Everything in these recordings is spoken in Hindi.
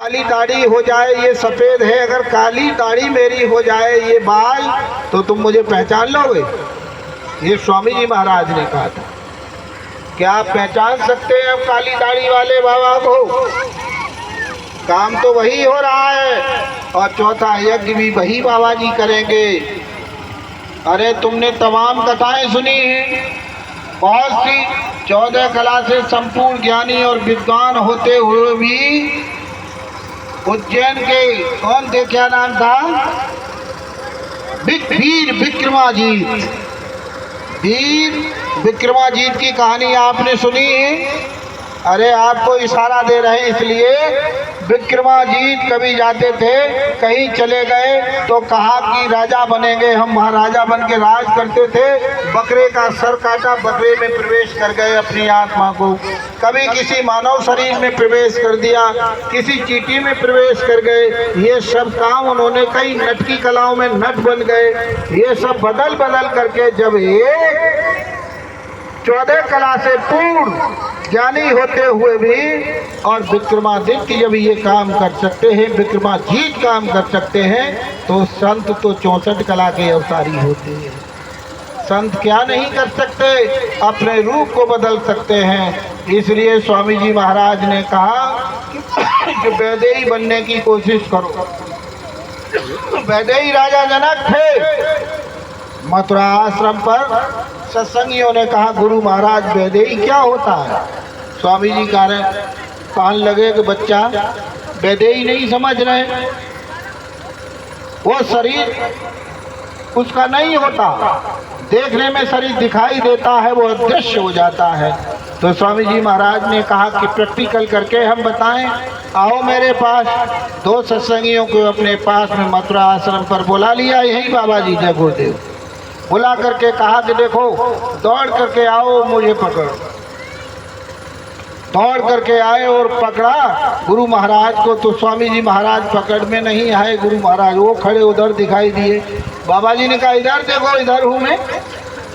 काली दाढ़ी हो जाए, ये सफेद है, अगर काली दाढ़ी मेरी हो जाए ये बाल, तो तुम मुझे पहचान लोगे। ये स्वामी जी महाराज ने कहा था। क्या आप पहचान सकते हैं अब काली दाढ़ी वाले बाबा को? काम तो वही हो रहा है और चौथा यज्ञ भी वही बाबा जी करेंगे। अरे तुमने तमाम कथाएं सुनी हैं, बहुत सी। 14 कला से संपूर्ण ज्ञानी और विद्वान होते हुए भी उज्जैन के कौन थे, क्या नाम था? वीर विक्रमाजीत। वीर विक्रमाजीत की कहानी आपने सुनी है। अरे आपको इशारा दे रहे हैं इसलिए। विक्रमाजीत कभी जाते थे, कहीं चले गए तो कहा कि राजा बनेंगे, हम महाराजा बन के राज करते थे। बकरे का सर काटा, बकरे में प्रवेश कर गए अपनी आत्मा को। कभी किसी मानव शरीर में प्रवेश कर दिया, किसी चींटी में प्रवेश कर गए। ये सब काम उन्होंने कई नट की कलाओं में नट बन गए। ये सब बदल बदल करके जब एक 14 कला से पूर्ण ज्ञानी होते हुए भी और विक्रमादित्य जब ये काम कर सकते हैं, विक्रमाजीत काम कर सकते हैं, तो संत तो 64 कला के अवतारी होते हैं। संत क्या नहीं कर सकते? अपने रूप को बदल सकते हैं। इसलिए स्वामी जी महाराज ने कहा कि वैदेही बनने की कोशिश करो। वैदेही राजा जनक थे। मथुरा आश्रम पर सत्संगियों ने कहा, गुरु महाराज वैदेही क्या होता है? स्वामी जी कहने लगे कि बच्चा वैदेही नहीं समझ रहे, वो शरीर उसका नहीं होता, देखने में शरीर दिखाई देता है, वो अदृश्य हो जाता है। तो स्वामी जी महाराज ने कहा कि प्रैक्टिकल करके हम बताएं। आओ मेरे पास। 2 सत्संगियों को अपने पास में मथुरा आश्रम पर बुला लिया, यही बाबा जी जगोदेव। बुला करके कहा कि देखो, दौड़ करके आओ, मुझे पकड़ो। दौड़ करके आए और पकड़ा गुरु महाराज को। तो स्वामी जी महाराज पकड़ में नहीं आए। गुरु महाराज वो खड़े उधर दिखाई दिए। बाबा जी ने कहा, इधर देखो, इधर हूँ मैं।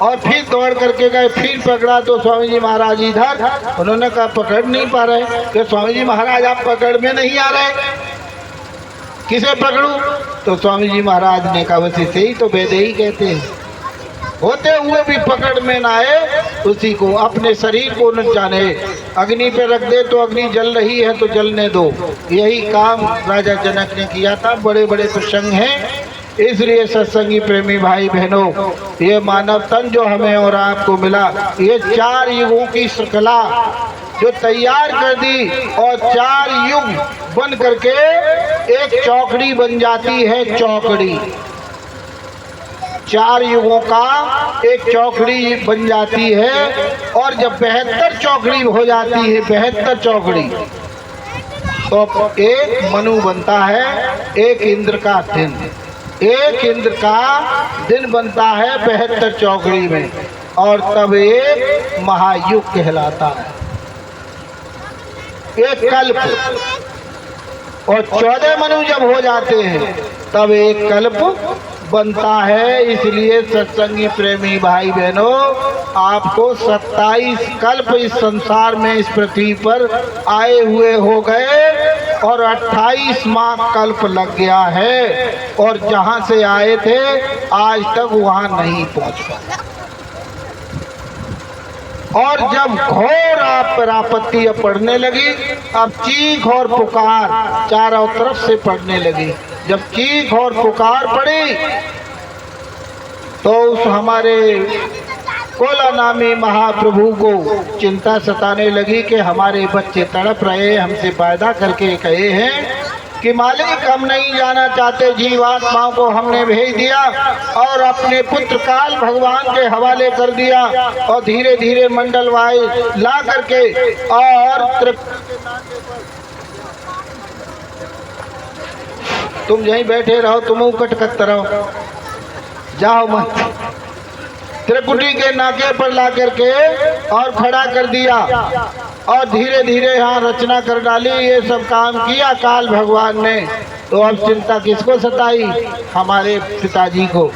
और फिर दौड़ करके गए, फिर पकड़ा तो स्वामी जी महाराज इधर। उन्होंने कहा पकड़ नहीं पा रहे। कि स्वामी जी महाराज आप पकड़ में नहीं आ रहे, किसे पकड़ूं? तो स्वामी जी महाराज ने कहा, बस इसे ही तो वैदेही कहते हैं। होते हुए भी पकड़ में ना आए, उसी को अपने शरीर को न जाने। अग्नि पे रख दे तो अग्नि जल रही है तो जलने दो। यही काम राजा जनक ने किया था। बड़े बड़े प्रसंग हैं। इसलिए सत्संगी प्रेमी भाई बहनों, ये मानव तन जो हमें और आपको मिला, ये 4 युगों की श्रृंखला जो तैयार कर दी और 4 युग बन करके एक चौकड़ी बन जाती है। चौकड़ी 4 युगों का एक चौकड़ी बन जाती है। और जब 72 चौकड़ी हो जाती है, 72 चौकड़ी, तो एक मनु बनता है, एक इंद्र का दिन। एक इंद्र का दिन बनता है 72 चौकड़ी में, और तब एक महायुग कहलाता है, एक कल्प। और 14 मनु जब हो जाते हैं तब एक कल्प बनता है। इसलिए सत्संगी प्रेमी भाई बहनों, आपको 27 कल्प इस संसार में, इस पृथ्वी पर आए हुए हो गए और 28वां कल्प लग गया है। और जहां से आए थे आज तक वहां नहीं पहुंच पाए। और जब घोर आप पर आपत्ति पड़ने लगी, अब चीख और पुकार चारों तरफ से पड़ने लगी। जब चीख और पुकार पड़ी तो उस हमारे कोला नामी महाप्रभु को चिंता सताने लगी कि हमारे बच्चे तड़प रहे। हमसे वायदा करके कहे हैं कि मालिक हम नहीं जाना चाहते, जीवात्माओं को हमने भेज दिया और अपने पुत्र काल भगवान के हवाले कर दिया। और धीरे धीरे मंडल वायु ला करके और तुम यहीं बैठे रहो, तुम उकट कत रहो, जाओ मत। त्रिपुटी के नाके पर ला करके और खड़ा कर दिया और धीरे धीरे यहाँ रचना कर डाली। ये सब काम किया काल भगवान ने। तो अब चिंता किसको सताई? हमारे पिताजी को।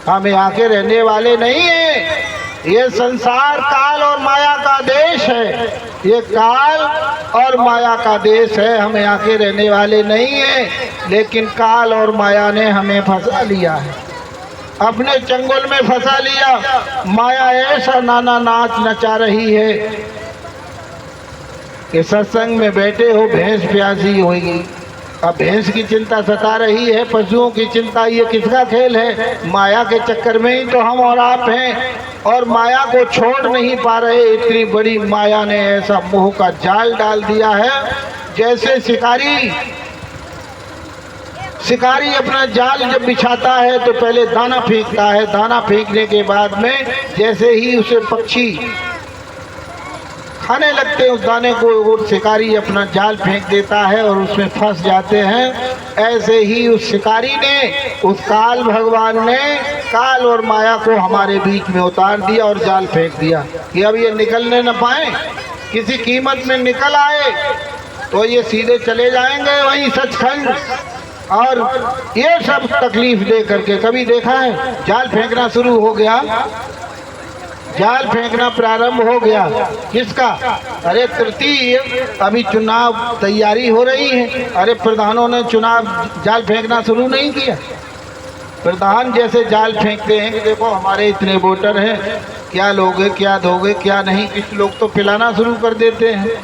हम यहाँ के रहने वाले नहीं हैं। ये संसार काल और माया का देश है। ये काल और माया का देश है, हम यहाँ के रहने वाले नहीं हैं, लेकिन काल और माया ने हमें फंसा लिया है, अपने चंगुल में फंसा लिया। माया ऐसा नाना नाच नचा रही है कि सत्संग में बैठे हो, भैंस प्यासी होगी, अब भैंस की चिंता सता रही है, पशुओं की चिंता, ये किसका खेल है? माया के चक्कर में ही तो हम और आप हैं, और माया को छोड़ नहीं पा रहे। इतनी बड़ी माया ने ऐसा मोह का जाल डाल दिया है, जैसे शिकारी अपना जाल जब बिछाता है तो पहले दाना फेंकता है, दाना फेंकने के बाद में जैसे ही उसे पक्षी खाने लगते हैं उस दाने को, वो शिकारी अपना जाल फेंक देता है और उसमें फंस जाते हैं। ऐसे ही उस शिकारी ने, उस काल भगवान ने काल और माया को हमारे बीच में उतार दिया और जाल फेंक दिया कि अब ये निकलने न पाए, किसी कीमत में निकल आए तो ये सीधे चले जाएंगे वहीं सचखंड। और ये सब तकलीफ दे करके, कभी देखा है जाल फेंकना शुरू हो गया, जाल फेंकना प्रारंभ हो गया, किसका? अरे तृतीय, अभी चुनाव तैयारी हो रही है, अरे प्रधानों ने चुनाव जाल फेंकना शुरू नहीं किया। प्रधान जैसे जाल फेंकते हैं कि देखो हमारे इतने वोटर हैं, क्या लोगे, क्या दोगे, क्या नहीं, कुछ लोग तो पिलाना शुरू कर देते हैं,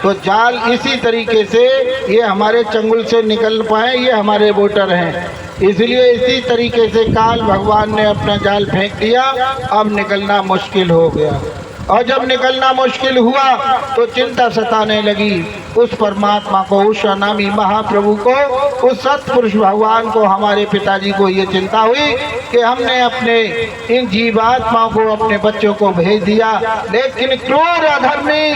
तो जाल इसी तरीके से ये हमारे चंगुल से निकल पाए, ये हमारे वोटर हैं, इसलिए इसी तरीके से काल भगवान ने अपना जाल फेंक दिया। अब निकलना मुश्किल हो गया, और जब निकलना मुश्किल हुआ तो चिंता सताने लगी उस परमात्मा को, उस अनामी महाप्रभु को, उस सत्पुरुष भगवान को, हमारे पिताजी को ये चिंता हुई कि हमने अपने इन जीवात्माओं को, अपने बच्चों को भेज दिया, लेकिन क्रूर अधर्मी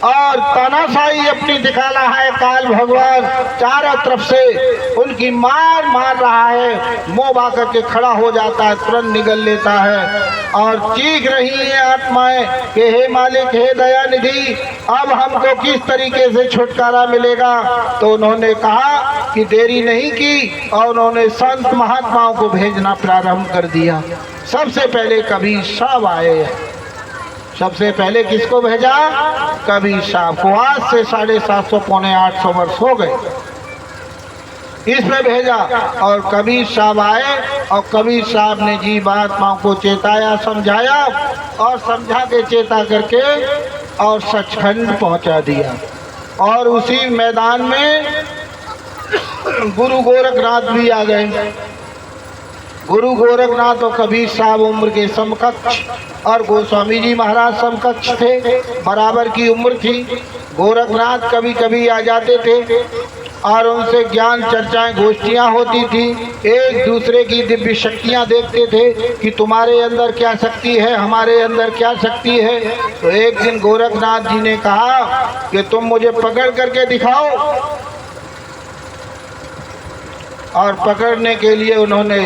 और तानाशाही अपनी दिखाना है काल भगवान, चारों तरफ से उनकी मार रहा है, मुंह बाकर के खड़ा हो जाता है, तुरंत निगल लेता है और चीख रही है आत्माएं कि हे मालिक, हे दया निधि, अब हमको किस तरीके से छुटकारा मिलेगा। तो उन्होंने कहा कि देरी नहीं की और उन्होंने संत महात्माओं को भेजना प्रारंभ कर दिया। सबसे पहले कबीर साहब आए, सबसे पहले किसको भेजा? कबीर साहब को। आज से 750 पौने 800 वर्ष हो गए, इसमें भेजा और कबीर साहब आए और कबीर साहब ने जीवात्माओं को चेताया, समझाया और समझा के चेता करके और सचखंड पहुंचा दिया। और उसी मैदान में गुरु गोरखनाथ भी आ गए। गुरु गोरखनाथ और कबीर साहब उम्र के समकक्ष और गोस्वामी जी महाराज समकक्ष थे, बराबर की उम्र थी। गोरखनाथ कभी कभी आ जाते थे और उनसे ज्ञान चर्चाएं, गोष्ठियां होती थी, एक दूसरे की दिव्य शक्तियां देखते थे कि तुम्हारे अंदर क्या शक्ति है, हमारे अंदर क्या शक्ति है। तो एक दिन गोरखनाथ जी ने कहा कि तुम मुझे पकड़ करके दिखाओ, और पकड़ने के लिए उन्होंने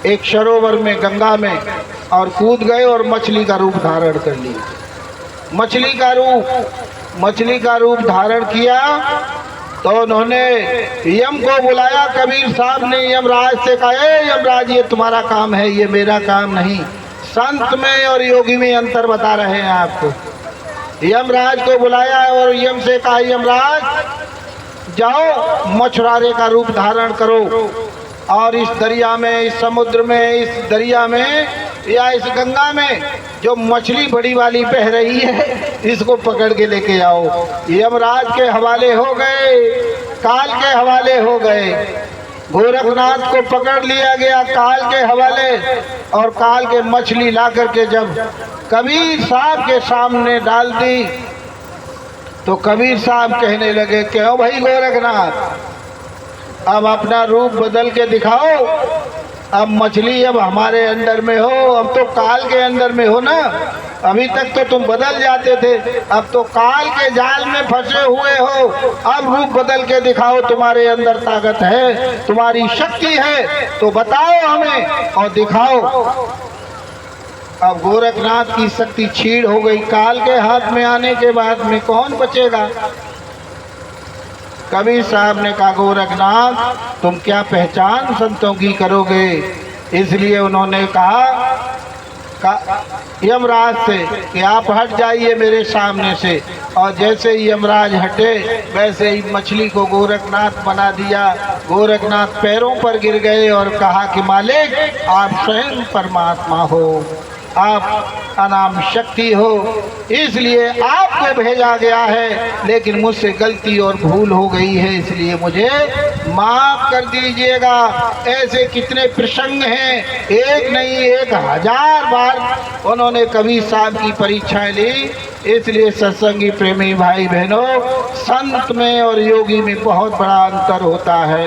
एक सरोवर में, गंगा में और कूद गए और मछली का रूप धारण कर लिया। मछली का रूप धारण किया तो उन्होंने यम को बुलाया। कबीर साहब ने यमराज से कहा, यमराज, ये तुम्हारा काम है, ये मेरा काम नहीं। संत में और योगी में अंतर बता रहे हैं आपको। यमराज को बुलाया और यम से कहा, यमराज जाओ मछुआरे का रूप धारण करो और इस दरिया में, इस समुद्र में, इस दरिया में या इस गंगा में जो मछली बड़ी वाली बह रही है, इसको पकड़ के लेके आओ। यमराज के हवाले हो गए, काल के हवाले हो गए। गोरखनाथ को पकड़ लिया गया काल के हवाले, और काल के मछली ला करके जब कबीर साहब के सामने डाल दी तो कबीर साहब कहने लगे, क्यों भाई गोरखनाथ, अब अपना रूप बदल के दिखाओ। अब मछली अब हमारे अंदर में हो, अब तो काल के अंदर में हो ना। अभी तक तो तुम बदल जाते थे, अब तो काल के जाल में फंसे हुए हो। अब रूप बदल के दिखाओ, तुम्हारे अंदर ताकत है, तुम्हारी शक्ति है, तो बताओ हमें और दिखाओ। अब गोरखनाथ की शक्ति छीड़ हो गई। काल के हाथ में आने के बाद में कौन बचेगा? कबीर साहब ने कहा, गोरखनाथ, तुम क्या पहचान संतों की करोगे? इसलिए उन्होंने कहा यमराज से कि आप हट जाइए मेरे सामने से। और जैसे ही यमराज हटे वैसे ही मछली को गोरखनाथ बना दिया। गोरखनाथ पैरों पर गिर गए और कहा कि मालिक आप स्वयं परमात्मा हो, आप अनाम शक्ति हो, इसलिए आपको भेजा गया है, लेकिन मुझसे गलती और भूल हो गई है, इसलिए मुझे माफ कर दीजिएगा। ऐसे कितने प्रसंग हैं, एक नहीं 1000 बार उन्होंने कबीर साहब की परीक्षाएं ली। इसलिए सत्संगी प्रेमी भाई बहनों, संत में और योगी में बहुत बड़ा अंतर होता है।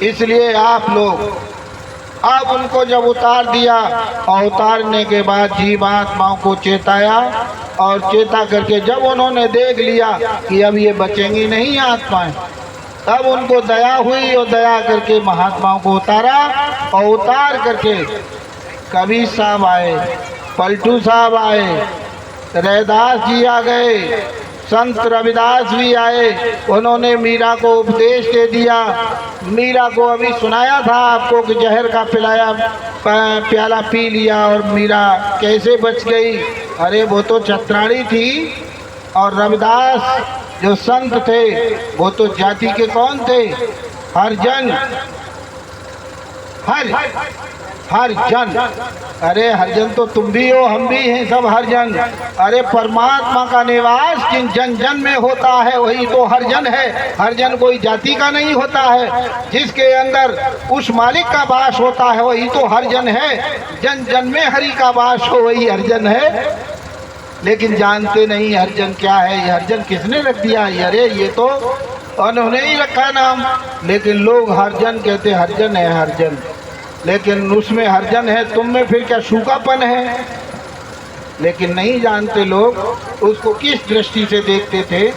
इसलिए आप लोग अब उनको जब उतार दिया और उतारने के बाद जीवात्माओं को चेताया और चेता करके जब उन्होंने देख लिया कि अब ये बचेंगी नहीं आत्माएं, तब उनको दया हुई और दया करके महात्माओं को उतारा। और उतार करके कबीर साहब आए, पलटू साहब आए, रैदास जी आ गए, संत रविदास भी आए। उन्होंने मीरा को उपदेश दे दिया। मीरा को अभी सुनाया था आपको कि जहर का पिलाया प्याला पी लिया और मीरा कैसे बच गई। अरे वो तो चतराड़ी थी। और रविदास जो संत थे वो तो जाति के कौन थे? हरिजन, हरिजन। अरे हरिजन तो तुम भी हो, हम भी हैं, सब हरिजन। अरे परमात्मा का निवास जिन जन जन में होता है वही तो हरिजन है। हरिजन कोई जाति का नहीं होता है। जिसके अंदर उस मालिक का वास होता है वही तो हरिजन है। जन जन में हरि का वास हो वही हरिजन है। लेकिन जानते नहीं हरिजन क्या है। ये हरिजन किसने रख दिया? अरे ये तो उन्होंने ही रखा नाम। लेकिन लोग हरिजन कहते, हरिजन है हरिजन, लेकिन उसमें हरिजन है, तुम में फिर क्या सूखापन है? लेकिन नहीं जानते लोग उसको किस दृष्टि से देखते थे।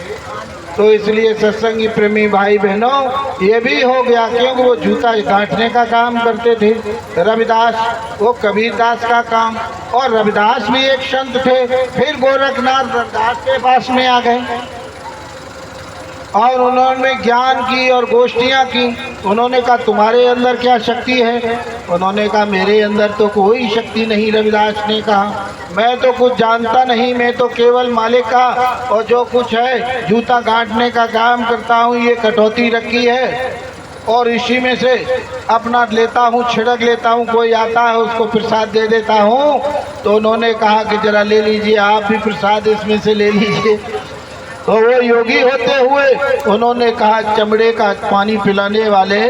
तो इसलिए सत्संगी प्रेमी भाई बहनों, ये भी हो गया क्योंकि वो जूता गांठने का काम करते थे। रविदास वो कबीरदास का काम, और रविदास भी एक संत थे। फिर गोरखनाथ रविदास के पास में आ गए और उन्होंने ज्ञान की और गोष्ठियाँ की। उन्होंने कहा तुम्हारे अंदर क्या शक्ति है? उन्होंने कहा मेरे अंदर तो कोई शक्ति नहीं। रविदास ने कहा मैं तो कुछ जानता नहीं, मैं तो केवल मालिक का और जो कुछ है जूता गांठने का काम करता हूँ। ये कटौती रखी है और इसी में से अपना लेता हूँ, छिड़क लेता हूँ। कोई आता है उसको प्रसाद दे देता हूँ। तो उन्होंने कहा कि जरा ले लीजिए, आप भी प्रसाद इसमें से ले लीजिए। तो वो योगी होते हुए उन्होंने कहा चमड़े का पानी पिलाने वाले,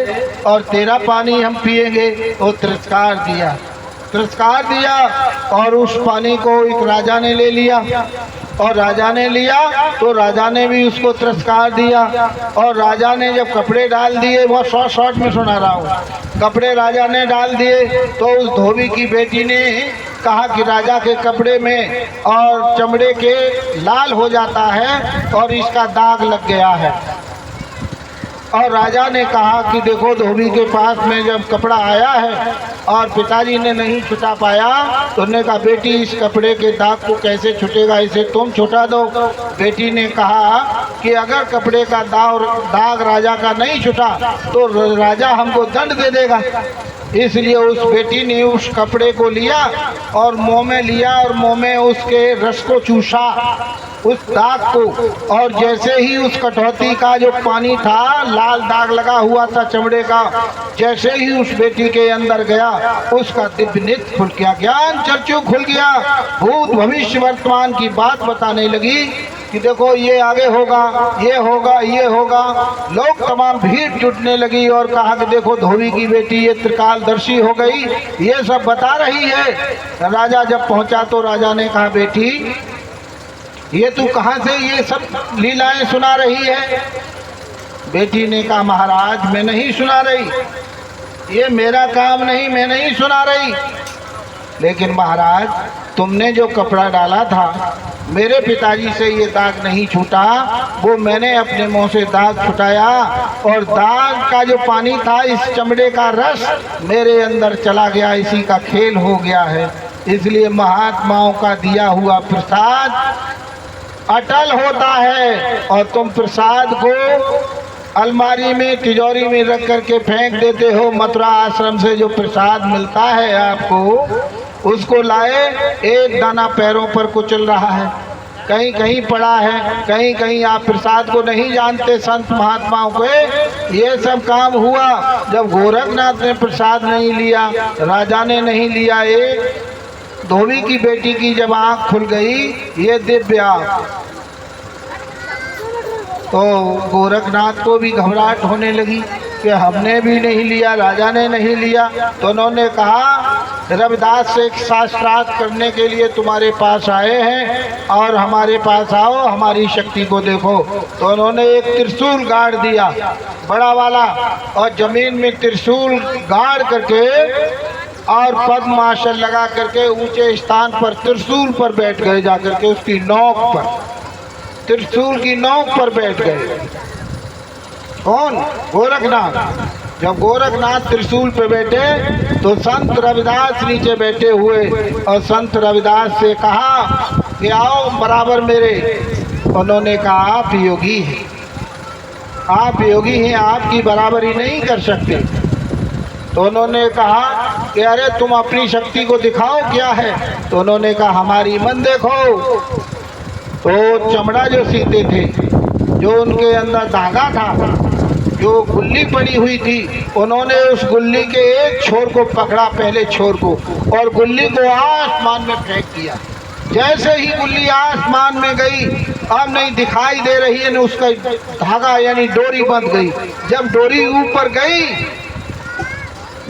और तेरा पानी हम पिएंगे। वो तिरस्कार दिया, तिरस्कार दिया। और उस पानी को एक राजा ने ले लिया, और राजा ने लिया तो राजा ने भी उसको तिरस्कार दिया। और राजा ने जब कपड़े डाल दिए, बहुत शॉर्ट में सुना रहा हूँ, कपड़े राजा ने डाल दिए तो उस धोबी की बेटी ने कहा कि राजा के कपड़े में और चमड़े के लाल हो जाता है और इसका दाग लग गया है। और राजा ने कहा कि देखो धोबी के पास में जब कपड़ा आया है और पिताजी ने नहीं छुटा पाया, तो उन्होंने कहा बेटी इस कपड़े के दाग को कैसे छुटेगा, इसे तुम छुटा दो। बेटी ने कहा कि अगर कपड़े का दाग राजा का नहीं छुटा तो राजा हमको दंड दे देगा। इसलिए उस बेटी ने उस कपड़े को लिया और मुंह में लिया और मुंह में उसके रस को चूसा, उस दाग को। और जैसे ही उस कटौती का जो पानी था, लाल दाग लगा हुआ था चमड़े का, जैसे ही उस बेटी के अंदर गया उसका दिव्य नेत्र खुल गया, ज्ञान चक्षु खुल गया। भूत भविष्य वर्तमान की बात बताने लगी कि देखो ये आगे होगा, ये होगा, ये होगा। लोग तमाम भीड़ जुटने लगी और कहा कि देखो धोबी की बेटी ये त्रिकालदर्शी हो गई, ये सब बता रही है। राजा जब पहुंचा तो राजा ने कहा बेटी ये तू कहाँ से ये सब लीलाएं सुना रही है? बेटी ने कहा महाराज मैं नहीं सुना रही, ये मेरा काम नहीं, मैं नहीं सुना रही। लेकिन महाराज तुमने जो कपड़ा डाला था, मेरे पिताजी से ये दाग नहीं छूटा, वो मैंने अपने मुंह से दाग छुटाया और दाग का जो पानी था, इस चमड़े का रस मेरे अंदर चला गया, इसी का खेल हो गया है। इसलिए महात्माओं का दिया हुआ प्रसाद अटल होता है और तुम प्रसाद को अलमारी में तिजोरी में रख करके फेंक देते हो। मथुरा आश्रम से जो प्रसाद मिलता है आपको, उसको लाए, एक दाना पैरों पर कुचल रहा है, कहीं कहीं पड़ा है, कहीं कहीं आप प्रसाद को नहीं जानते संत महात्माओं को। ये सब काम हुआ जब गोरखनाथ ने प्रसाद नहीं लिया, राजा ने नहीं लिया। एक धोबी की बेटी की जब आँख खुल गई, ये दिव्या, तो गोरखनाथ को भी घबराहट होने लगी कि हमने भी नहीं लिया, राजा ने नहीं लिया। तो उन्होंने कहा रविदास से एक शास्त्रार्थ करने के लिए तुम्हारे पास आए हैं और हमारे पास आओ, हमारी शक्ति को देखो। तो उन्होंने एक त्रिशूल गाड़ दिया बड़ा वाला, और जमीन में त्रिशूल गाड़ करके और पद्मासन लगा करके ऊंचे स्थान पर त्रिशूल पर बैठ गए, जाकर के उसकी नोक पर, त्रिशूल की नोक पर बैठ गए। कौन? गोरखनाथ। जब गोरखनाथ त्रिशूल पे बैठे तो संत रविदास नीचे बैठे हुए, और संत रविदास से कहा कि आओ बराबर मेरे। उन्होंने कहा आप योगी हैं, आप योगी हैं, आपकी बराबरी नहीं कर सकते। तो उन्होंने कहा कि अरे तुम अपनी शक्ति को दिखाओ क्या है। तो उन्होंने कहा हमारी मन देखो। तो चमड़ा जो सीते थे, जो उनके अंदर धागा था, जो गुल्ली पड़ी हुई थी, उन्होंने उस गुल्ली के एक छोर को पकड़ा, पहले छोर को, और गुल्ली को आसमान में फेंक दिया। जैसे ही गुल्ली आसमान में गई, अब नहीं दिखाई दे रही है, उसका धागा यानी डोरी बंध गई। जब डोरी ऊपर गई,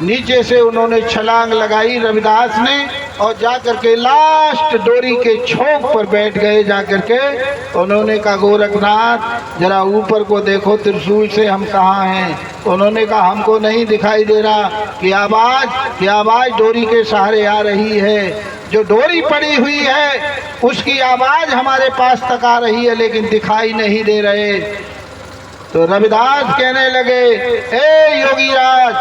नीचे से उन्होंने छलांग लगाई रविदास ने, और जाकर के लास्ट डोरी के छोक पर बैठ गए। जाकर के उन्होंने कहा गोरखनाथ जरा ऊपर को देखो, त्रिशूल से हम कहाँ हैं। उन्होंने कहा हमको नहीं दिखाई दे रहा कि आवाज़ डोरी के सहारे आ रही है। जो डोरी पड़ी हुई है उसकी आवाज़ हमारे पास तक आ रही है, लेकिन दिखाई नहीं दे रहे। तो रविदास कहने लगे, ए योगीराज,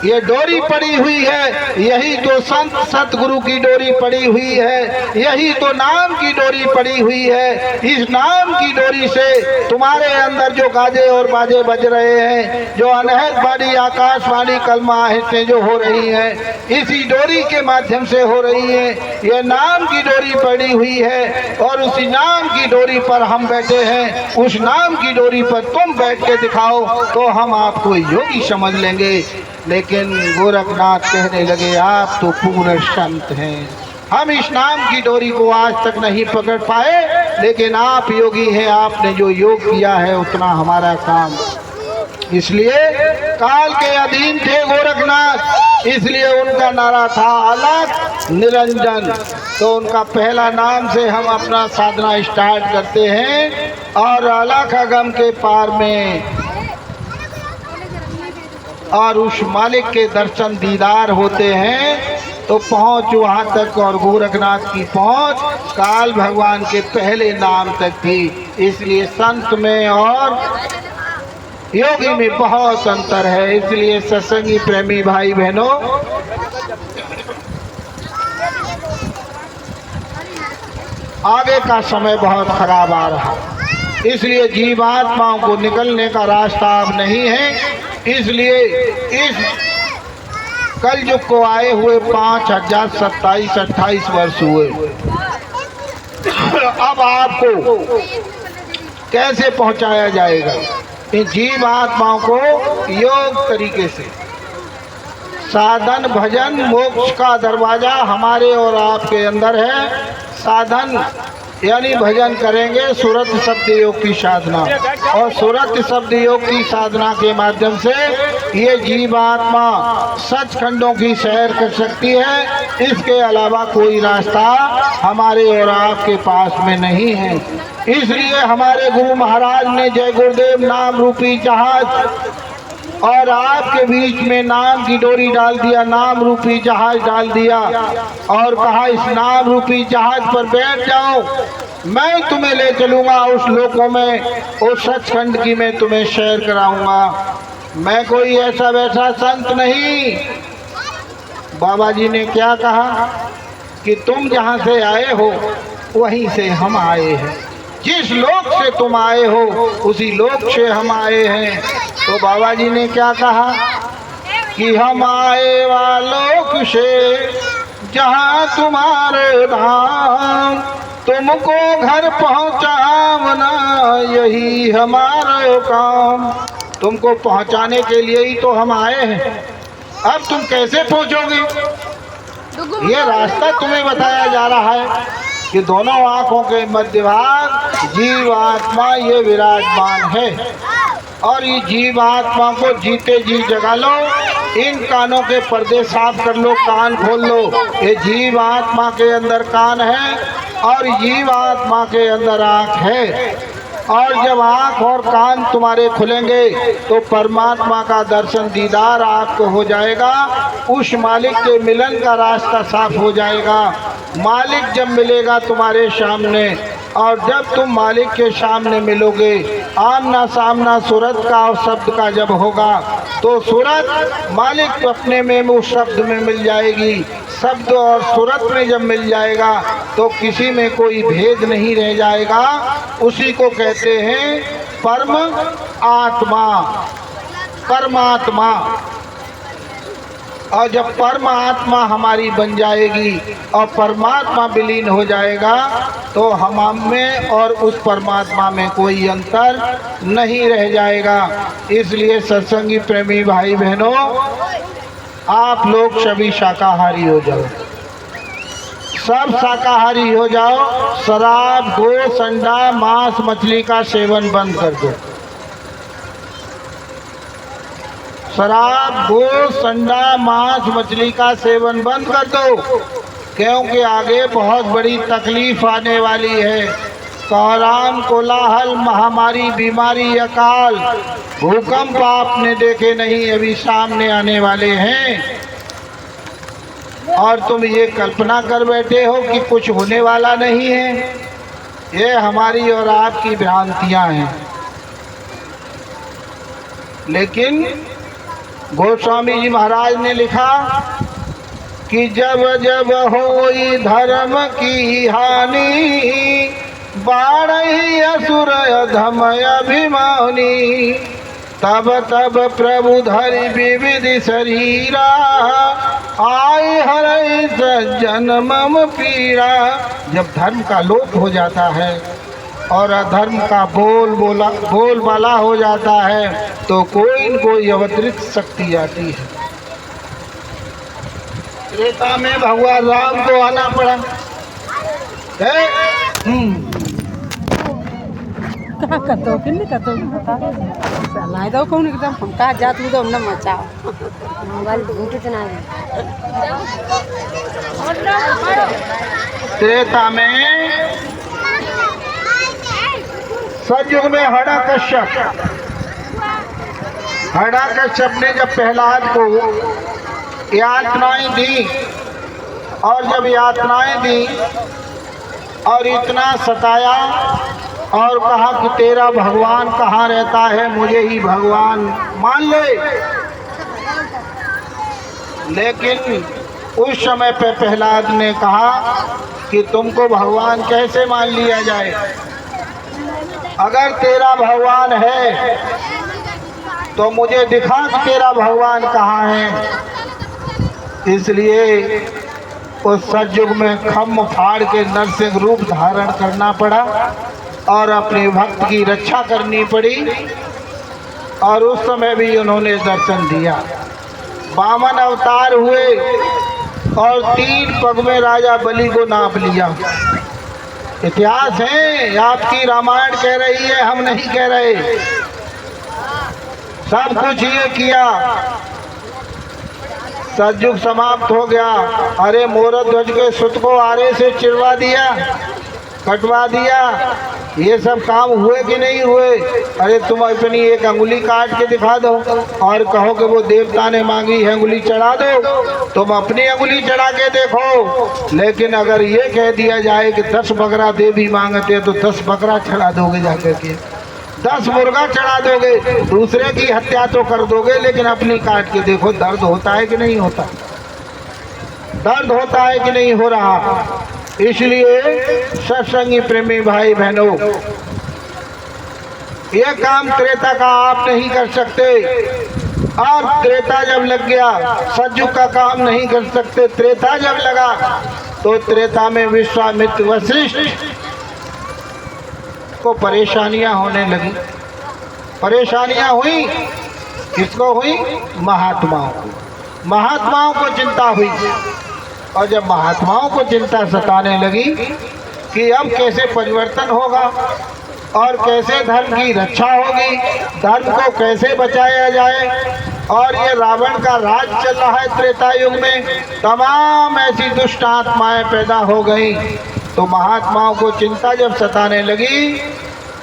ये डोरी पड़ी हुई है, यही तो संत सतगुरु की डोरी पड़ी हुई है, यही तो नाम की डोरी पड़ी हुई है। इस नाम की डोरी से तुम्हारे अंदर जो गाजे और बाजे बज रहे हैं, जो अनहद वाणी आकाशवाणी कलमा आहिस्ते जो हो रही हैं, इसी डोरी के माध्यम से हो रही है। ये नाम की डोरी पड़ी हुई है, और उसी नाम की डोरी पर हम बैठे हैं। उस नाम की डोरी पर तुम बैठ के दिखाओ तो हम आपको योगी समझ लेंगे। लेकिन गोरखनाथ कहने लगे आप तो पूर्ण संत हैं, हम इस नाम की डोरी को आज तक नहीं पकड़ पाए, लेकिन आप योगी हैं, आपने जो योग किया है उतना हमारा काम। इसलिए काल के अधीन थे गोरखनाथ, इसलिए उनका नारा था अलख निरंजन। तो उनका पहला नाम से हम अपना साधना स्टार्ट करते हैं, और अलख अगम के पार में और उस मालिक के दर्शन दीदार होते हैं तो पहुँच वहाँ तक, और गोरखनाथ की पहुँच काल भगवान के पहले नाम तक थी। इसलिए संत में और योगी में बहुत अंतर है। इसलिए सत्संगी प्रेमी भाई बहनों, आगे का समय बहुत खराब आ रहा, इसलिए जीवात्माओं को निकलने का रास्ता अब नहीं है। इसलिए इस कलयुग को आए हुए 5027-28 वर्ष हुए। अब आपको कैसे पहुंचाया जाएगा इन जीव आत्माओं को? योग तरीके से साधन भजन मोक्ष का दरवाजा हमारे और आपके अंदर है। साधन यानी भजन करेंगे, सुरत शब्द योग की साधना, और सुरत शब्द योग की साधना के माध्यम से ये जीवात्मा सचखंडों की सैर कर सकती है। इसके अलावा कोई रास्ता हमारे और आपके पास में नहीं है। इसलिए हमारे गुरु महाराज ने जय गुरुदेव नाम रूपी जहाज और आपके बीच में नाम की डोरी डाल दिया, नाम रूपी जहाज डाल दिया, और कहा इस नाम रूपी जहाज पर बैठ जाओ, मैं तुम्हें ले चलूँगा उस लोकों में, उस सचखंड की मैं तुम्हें सैर कराऊंगा। मैं कोई ऐसा वैसा संत नहीं। बाबा जी ने क्या कहा कि तुम जहाँ से आए हो वहीं से हम आए हैं। जिस लोक से तुम आए हो उसी लोक से हम आए हैं। तो बाबा जी ने क्या कहा कि हम आए वालोक से जहाँ तुम्हारे धाम, तुमको घर पहुँचावना यही हमारा काम। तुमको पहुँचाने के लिए ही तो हम आए हैं। अब तुम कैसे पहुँचोगे? ये रास्ता तुम्हें बताया जा रहा है कि दोनों आँखों के मध्य भाग जीव आत्मा ये विराजमान है, और ये जीव आत्मा को जीते जी जगा लो। इन कानों के पर्दे साफ कर लो, कान खोल लो। ये जीव आत्मा के अंदर कान है और जीव आत्मा के अंदर आँख है, और जब आँख और कान तुम्हारे खुलेंगे तो परमात्मा का दर्शन दीदार आपको हो जाएगा। उस मालिक के मिलन का रास्ता साफ हो जाएगा। मालिक जब मिलेगा तुम्हारे सामने, और जब तुम मालिक के सामने मिलोगे, आमना सामना सूरत का और शब्द का जब होगा, तो सूरत मालिक अपने में उस शब्द में मिल जाएगी। शब्द और सूरत में जब मिल जाएगा तो किसी में कोई भेद नहीं रह जाएगा। उसी को कहते हैं परम आत्मा, परमात्मा। और जब परमात्मा हमारी बन जाएगी और परमात्मा विलीन हो जाएगा तो हम में और उस परमात्मा में कोई अंतर नहीं रह जाएगा। इसलिए सत्संगी प्रेमी भाई बहनों, आप लोग सभी शाकाहारी हो जाओ, सब शाकाहारी हो जाओ। शराब, गोश्त, अंडा, मांस, मछली का सेवन बंद कर दो। शराब, गोश्त, अंडा, मांस, मछली का सेवन बंद कर दो, क्योंकि आगे बहुत बड़ी तकलीफ आने वाली है। कोहराम, कोलाहल, महामारी, बीमारी, अकाल, भूकंप आपने देखे नहीं, अभी सामने आने वाले हैं। और तुम ये कल्पना कर बैठे हो कि कुछ होने वाला नहीं है। ये हमारी और आपकी भ्रांतियां हैं। लेकिन गोस्वामी जी महाराज ने लिखा कि जब जब होई धर्म की हानि, बाढ़ई असुर अधम अभिमानी, तब तब प्रभु धरि विविध शरीरा, आय हरै सज्जन मम पीरा। जब धर्म का लोप हो जाता है और अधर्म का बोलबाला हो जाता है तो कोई न कोई अवतरित शक्ति आती है। त्रेता में भगवान राम को आना पड़ा कहाँ कतो कि नहीं कतो लाई दो कौन एकदम हम कहाँ जात दो न मचाओ मोबाइल घूटे तना। त्रेता में सतयुग में हरणाकश्यप ने जब प्रहलाद को यातनाएं दी, और जब यातनाएं दी और इतना सताया और कहा कि तेरा भगवान कहाँ रहता है, मुझे ही भगवान मान ले। लेकिन उस समय पे प्रहलाद ने कहा कि तुमको भगवान कैसे मान लिया जाए? अगर तेरा भगवान है तो मुझे दिखा कि तेरा भगवान कहाँ है। इसलिए उस सतयुग में खम्भ फाड़ के नरसिंह रूप धारण करना पड़ा और अपने भक्त की रक्षा करनी पड़ी। और उस समय भी उन्होंने दर्शन दिया। वामन अवतार हुए और 3 पग में राजा बलि को नाप लिया। इतिहास है, आपकी रामायण कह रही है, हम नहीं कह रहे। सब कुछ ये किया, सतयुग समाप्त हो गया। अरे मोरध्वज के सुत को आरे से चिरवा दिया, कटवा दिया। ये सब काम हुए कि नहीं हुए? अरे तुम अपनी एक अंगुली काट के दिखा दो और कहो कि वो देवता ने मांगी है, अंगुली चढ़ा दो। तुम अपनी अंगुली चढ़ा के देखो। लेकिन अगर ये कह दिया जाए कि 10 बकरा देवी मांगते तो 10 बकरा चढ़ा दोगे जाकर के, 10 मुर्गा चढ़ा दोगे, दूसरे की हत्या तो कर दोगे, लेकिन अपनी काट के देखो। दर्द होता है कि नहीं होता? दर्द होता है कि नहीं हो रहा? इसलिए सत्संगी प्रेमी भाई बहनों, ये काम त्रेता का आप नहीं कर सकते। और त्रेता जब लग गया, सतयुग का काम नहीं कर सकते। त्रेता जब लगा तो त्रेता में विश्वामित्र वशिष्ठ को परेशानियां होने लगी। परेशानियां हुई, किसको हुई? महात्माओं को। महात्माओं को चिंता हुई। और जब महात्माओं को चिंता सताने लगी कि अब कैसे परिवर्तन होगा और कैसे धर्म की रक्षा होगी, धर्म को कैसे बचाया जाए, और ये रावण का राज चल रहा है त्रेता युग में, तमाम ऐसी दुष्ट आत्माएं पैदा हो गई। तो महात्माओं को चिंता जब सताने लगी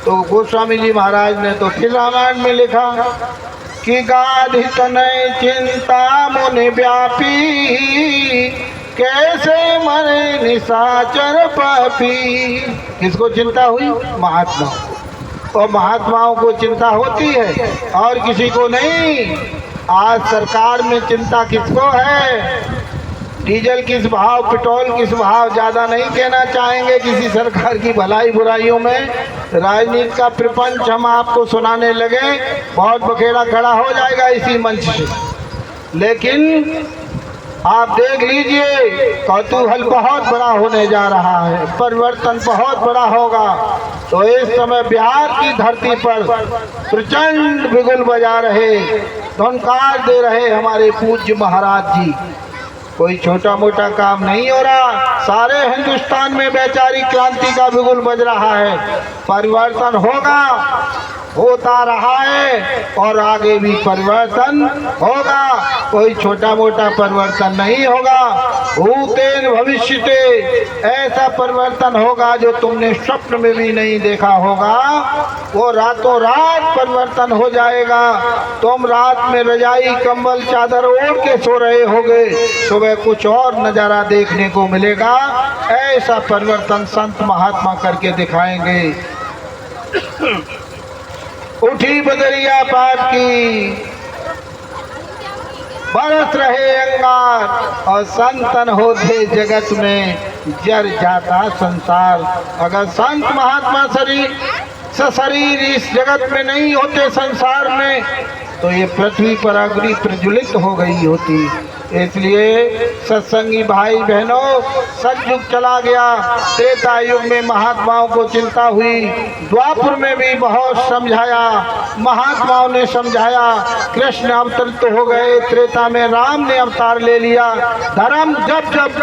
तो गोस्वामी जी महाराज ने तो फिर रामायण में लिखा कि गाधि तनय चिंता मुनि व्यापी, कैसे मरे निशाचर पापी। किसको चिंता हुई? महात्माओं। और महात्माओं को चिंता होती है और किसी को नहीं। आज सरकार में चिंता किसको है? डीजल किस भाव, पेट्रोल किस भाव, ज़्यादा नहीं कहना चाहेंगे किसी सरकार की भलाई बुराइयों में। राजनीति का प्रपंच हम आपको सुनाने लगे, बहुत बखेड़ा खड़ा हो जाएगा इसी मंच से। लेकिन आप देख लीजिए, कौतूहल बहुत बड़ा होने जा रहा है, परिवर्तन बहुत बड़ा होगा। तो इस समय बिहार की धरती पर प्रचंड बिगुल बजा रहे, धुनकार दे रहे हमारे पूज्य महाराज जी। कोई छोटा मोटा काम नहीं हो रहा, सारे हिंदुस्तान में वैचारिक क्रांति का बिगुल बज रहा है। परिवर्तन होगा, होता रहा है और आगे भी परिवर्तन होगा। कोई छोटा मोटा परिवर्तन नहीं होगा। भूतेन भविष्यते, ऐसा परिवर्तन होगा जो तुमने स्वप्न में भी नहीं देखा होगा। वो रातों रात परिवर्तन हो जाएगा। तुम रात में रजाई कंबल चादर ओढ़ के सो रहे होगे, सुबह कुछ और नज़ारा देखने को मिलेगा। ऐसा परिवर्तन संत महात्मा करके दिखाएंगे। उठी बदरिया पाप की, बरस रहे अंगार, और संतन होते जगत में जर जाता संसार। अगर संत महात्मा शरीर इस जगत में नहीं होते संसार में, तो ये पृथ्वी पर अग्नि प्रज्वलित हो गई होती। इसलिए सत्संगी भाई बहनों, सतयुग चला गया, त्रेता युग में महात्माओं को चिंता हुई, द्वापर में भी बहुत समझाया, महात्माओं ने समझाया। कृष्ण अवतरित हो गए, त्रेता में राम ने अवतार ले लिया। धर्म जब जब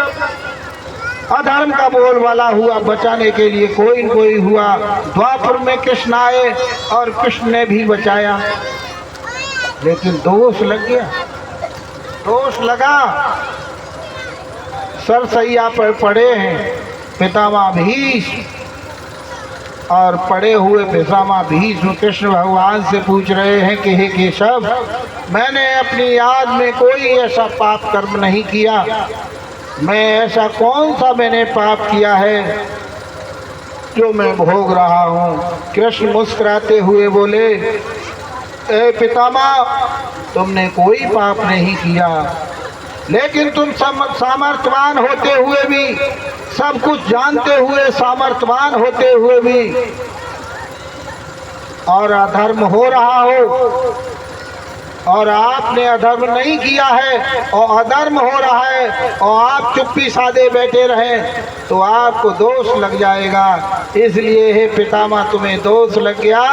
अधर्म का बोलबाला हुआ, बचाने के लिए कोई न कोई हुआ। द्वापर में कृष्ण आए और कृष्ण ने भी बचाया, लेकिन दोष लग गया। दोष लगा, सरसैया पर पड़े हैं पितामह भीष्म, और पड़े हुए पितामह भीष्म कृष्ण भगवान से पूछ रहे हैं कि हे केशव, मैंने अपनी याद में कोई ऐसा पाप कर्म नहीं किया। मैं ऐसा कौन सा मैंने पाप किया है जो मैं भोग रहा हूँ? कृष्ण मुस्कुराते हुए बोले, ए पितामह, तुमने कोई पाप नहीं किया, लेकिन तुम सामर्थ्यवान होते हुए भी, सब कुछ जानते हुए सामर्थ्यवान होते हुए भी, और अधर्म हो रहा हो, और आपने अधर्म नहीं किया है और अधर्म हो रहा है, और आप चुप्पी साधे बैठे रहें तो आपको दोष लग जाएगा। इसलिए हे पितामह, तुम्हें दोष लग गया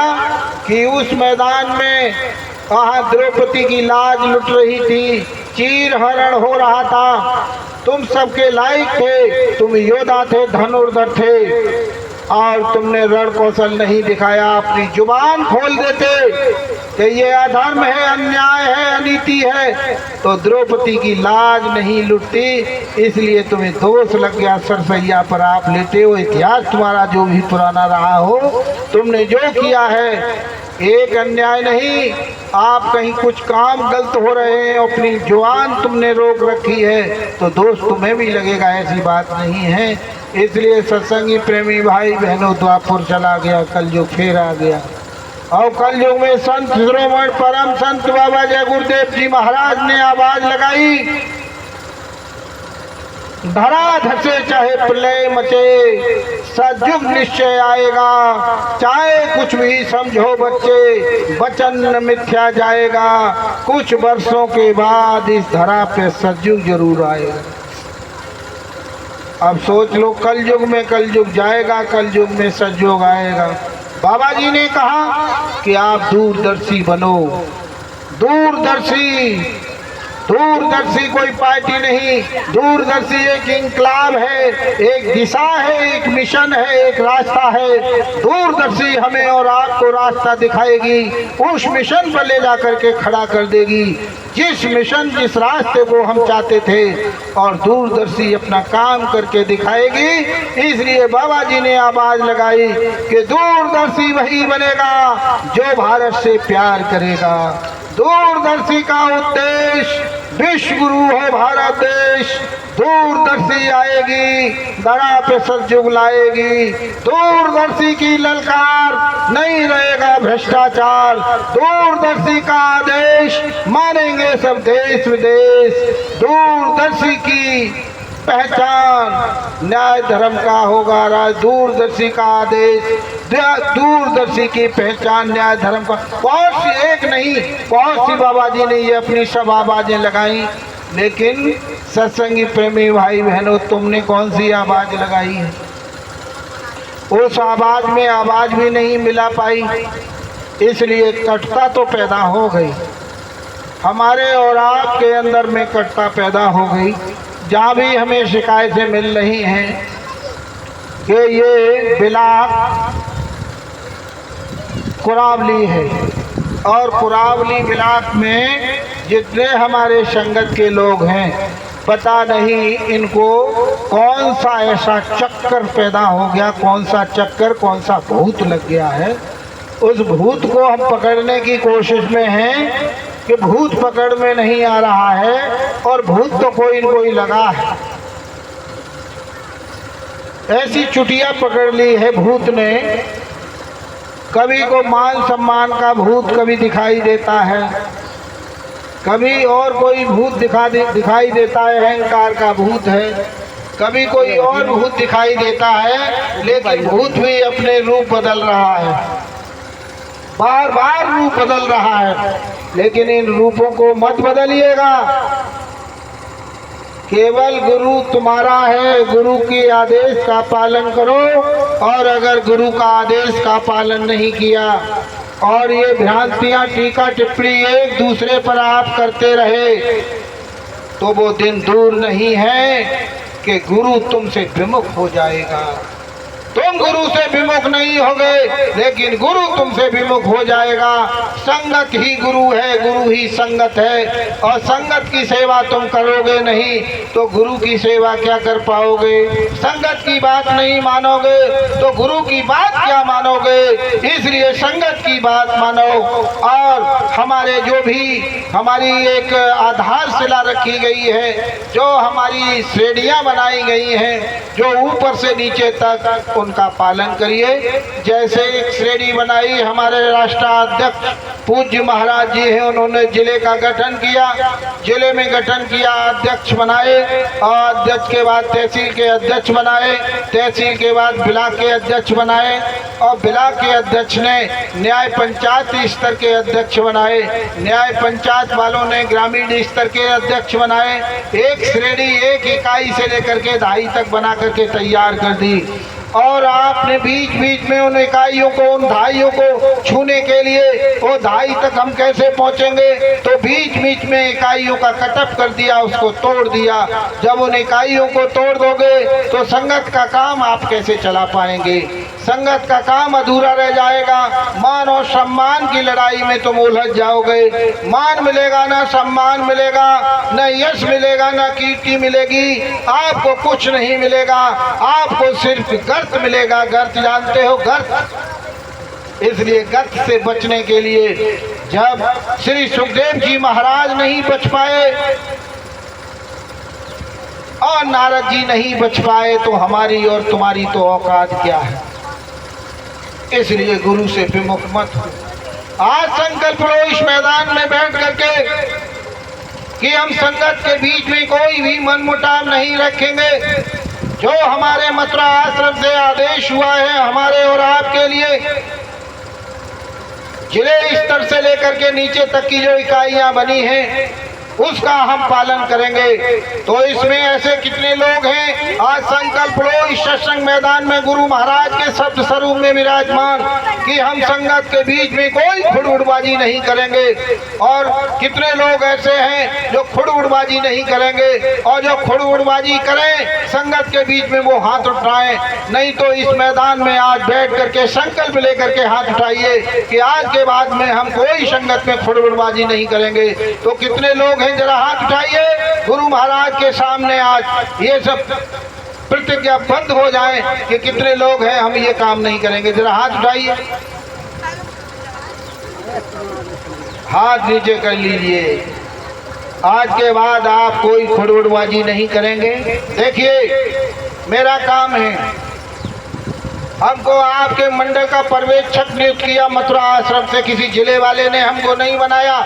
कि उस मैदान में वहाँ द्रौपदी की लाज लुट रही थी, चीर हरण हो रहा था, तुम सबके लायक थे, तुम योद्धा थे, धनुर्धर थे, और तुमने रण कौशल नहीं दिखाया। अपनी जुबान खोल देते कि ये अधर्म है, अन्याय है, अनीति है, तो द्रौपदी की लाज नहीं लुटती। इसलिए तुम्हें दोष लग गया। सरसैया पर आप लेटे हो, इतिहास तुम्हारा जो भी पुराना रहा हो, तुमने जो किया है एक अन्याय नहीं, आप कहीं कुछ काम गलत हो रहे हैं, अपनी जुबान तुमने रोक रखी है, तो दोष तुम्हें भी लगेगा, ऐसी बात नहीं है। इसलिए सत्संगी प्रेमी भाई बहनों, द्वापर चला गया, कलयुग फिर आ गया। और कलयुग में संत शिरोमणि परम संत बाबा जय गुरुदेव जी महाराज ने आवाज लगाई धरा धसे चाहे प्रलय मचे, सतयुग निश्चय आएगा। चाहे कुछ भी समझो बच्चे, वचन मिथ्या जाएगा। कुछ वर्षों के बाद इस धरा पे सतयुग जरूर आएगा। अब सोच लो, कलयुग में कलयुग जाएगा, कलयुग में सतयुग आएगा। बाबा जी ने कहा कि आप दूरदर्शी बनो। दूरदर्शी, दूरदर्शी कोई पार्टी नहीं, दूरदर्शी एक इंकलाब है, एक दिशा है, एक मिशन है, एक रास्ता है। दूरदर्शी हमें और आपको रास्ता दिखाएगी, उस मिशन पर ले जाकर के खड़ा कर देगी, जिस मिशन जिस रास्ते को हम चाहते थे, और दूरदर्शी अपना काम करके दिखाएगी। इसलिए बाबा जी ने आवाज लगाई कि दूरदर्शी वही बनेगा जो भारत से प्यार करेगा। दूरदर्शी का उद्देश्य विश्व गुरु है भारत देश। दूरदर्शी आएगी, धरा पे सतयुग लाएगी। दूरदर्शी की ललकार, नहीं रहेगा भ्रष्टाचार। दूरदर्शी का आदेश मानेंगे सब देश विदेश। दूरदर्शी की पहचान न्याय धर्म का होगा राज। दूरदर्शी का आदेश, दूरदर्शी की पहचान न्याय धर्म का। बहुत सी, एक नहीं बहुत सी बाबा जी ने ये अपनी सब आवाजें लगाई, लेकिन सत्संगी प्रेमी भाई बहनों, तुमने कौन सी आवाज लगाई है? उस आवाज में आवाज भी नहीं मिला पाई, इसलिए कटता तो पैदा हो गई। हमारे और आपके अंदर में कटता पैदा हो गई। जहाँ भी हमें शिकायतें मिल रही हैं कि ये बिलाक कुरावली है, और कुरावली बिलाक में जितने हमारे संगत के लोग हैं, पता नहीं इनको कौन सा ऐसा चक्कर पैदा हो गया, कौन सा चक्कर, कौन सा भूत लग गया है। उस भूत को हम पकड़ने की कोशिश में हैं कि भूत पकड़ में नहीं आ रहा है, और भूत तो कोई न कोई लगा है। ऐसी चुटिया पकड़ ली है भूत ने। कभी को मान सम्मान का भूत कभी दिखाई देता है, कभी और कोई भूत दिखाई देता है, अहंकार का भूत है, कभी कोई और भूत दिखाई देता है। लेकिन भूत भी अपने रूप बदल रहा है, बार बार रूप बदल रहा है। लेकिन इन रूपों को मत बदलिएगा। केवल गुरु तुम्हारा है, गुरु के आदेश का पालन करो। और अगर गुरु का आदेश का पालन नहीं किया और ये भ्रांतियां टीका टिप्पणी एक दूसरे पर आप करते रहे, तो वो दिन दूर नहीं है कि गुरु तुमसे विमुख हो जाएगा। तुम गुरु से विमुख नहीं होगे, लेकिन गुरु तुमसे विमुख हो जाएगा। संगत ही गुरु है, गुरु ही संगत है, और संगत की सेवा तुम करोगे नहीं तो गुरु की सेवा क्या कर पाओगे? संगत की बात नहीं मानोगे तो गुरु की बात क्या मानोगे? इसलिए संगत की बात मानो। और हमारे जो भी हमारी एक आधारशिला रखी गई है, जो हमारी श्रेणियाँ बनाई गई हैं, जो ऊपर से नीचे तक, उनका पालन करिए। जैसे एक श्रेणी बनाई हमारे राष्ट्राध्यक्ष पूज्य महाराज जी हैं, उन्होंने जिले का गठन किया, जिले में गठन किया, अध्यक्ष बनाए, और अध्यक्ष के बाद तहसील के अध्यक्ष बनाए, तहसील के बाद ब्लॉक के अध्यक्ष बनाए, और ब्लॉक के अध्यक्ष ने न्याय पंचायत स्तर के अध्यक्ष बनाए, न्याय पंचायत वालों ने ग्रामीण स्तर के अध्यक्ष बनाए। एक श्रेणी, एक इकाई से लेकर के 2.5 तक बना करके तैयार कर दी। और आपने बीच बीच में उन इकाइयों को, उन 2.5 को छूने के लिए, वो 2.5 तक हम कैसे पहुंचेंगे, तो बीच बीच में इकाइयों का कटअप कर दिया, उसको तोड़ दिया। जब उन इकाइयों को तोड़ दोगे तो संगत का काम आप कैसे चला पाएंगे? संगत का काम अधूरा रह जाएगा। मान और सम्मान की लड़ाई में तुम उलझ जाओगे। मान मिलेगा ना सम्मान मिलेगा, न यश मिलेगा, न कीर्ति मिलेगी, आपको कुछ नहीं मिलेगा। आपको सिर्फ गर्त मिलेगा। गर्त जानते हो? गर्त। इसलिए गर्त से बचने के लिए जब श्री सुखदेव जी महाराज नहीं बच पाए और नारद जी नहीं बच पाए, तो हमारी और तुम्हारी तो औकात क्या है? इसलिए गुरु से विमुख मत हो। आज संकल्प लो, इस मैदान में बैठ करके कि हम संगत के बीच में कोई भी मनमुटाव नहीं रखेंगे। जो हमारे मथुरा आश्रम से आदेश हुआ है हमारे और आपके लिए, जिले स्तर से लेकर के नीचे तक की जो इकाइयां बनी हैं उसका हम पालन करेंगे। तो इसमें ऐसे कितने लोग हैं, आज संकल्प लो इस सत्संग मैदान में गुरु महाराज के शब्द स्वरूप में विराजमान कि हम संगत के बीच में कोई खुड़बुड़बाजी नहीं करेंगे। और कितने लोग ऐसे हैं जो खुड़बुड़बाजी नहीं करेंगे, और जो खुड़बुड़बाजी करें संगत के बीच में वो हाथ उठाएं। नहीं तो इस मैदान में आज बैठ करके संकल्प लेकर के हाथ उठाइए कि आज के बाद में हम कोई संगत में खुड़बुड़बाजी नहीं करेंगे। तो कितने लोग जरा हाथ उठाइए गुरु महाराज के सामने, आज ये सब प्रतिज्ञा बंद हो जाए कि कितने लोग हैं हम ये काम नहीं करेंगे। जरा हाथ उठाइए, हाथ नीचे कर लीजिए। आज के बाद आप कोई खुड़बुड़बाजी नहीं करेंगे। देखिए मेरा काम है, हमको आपके मंडल का पर्यवेक्षक नियुक्त किया मथुरा आश्रम से, किसी जिले वाले ने हमको नहीं बनाया।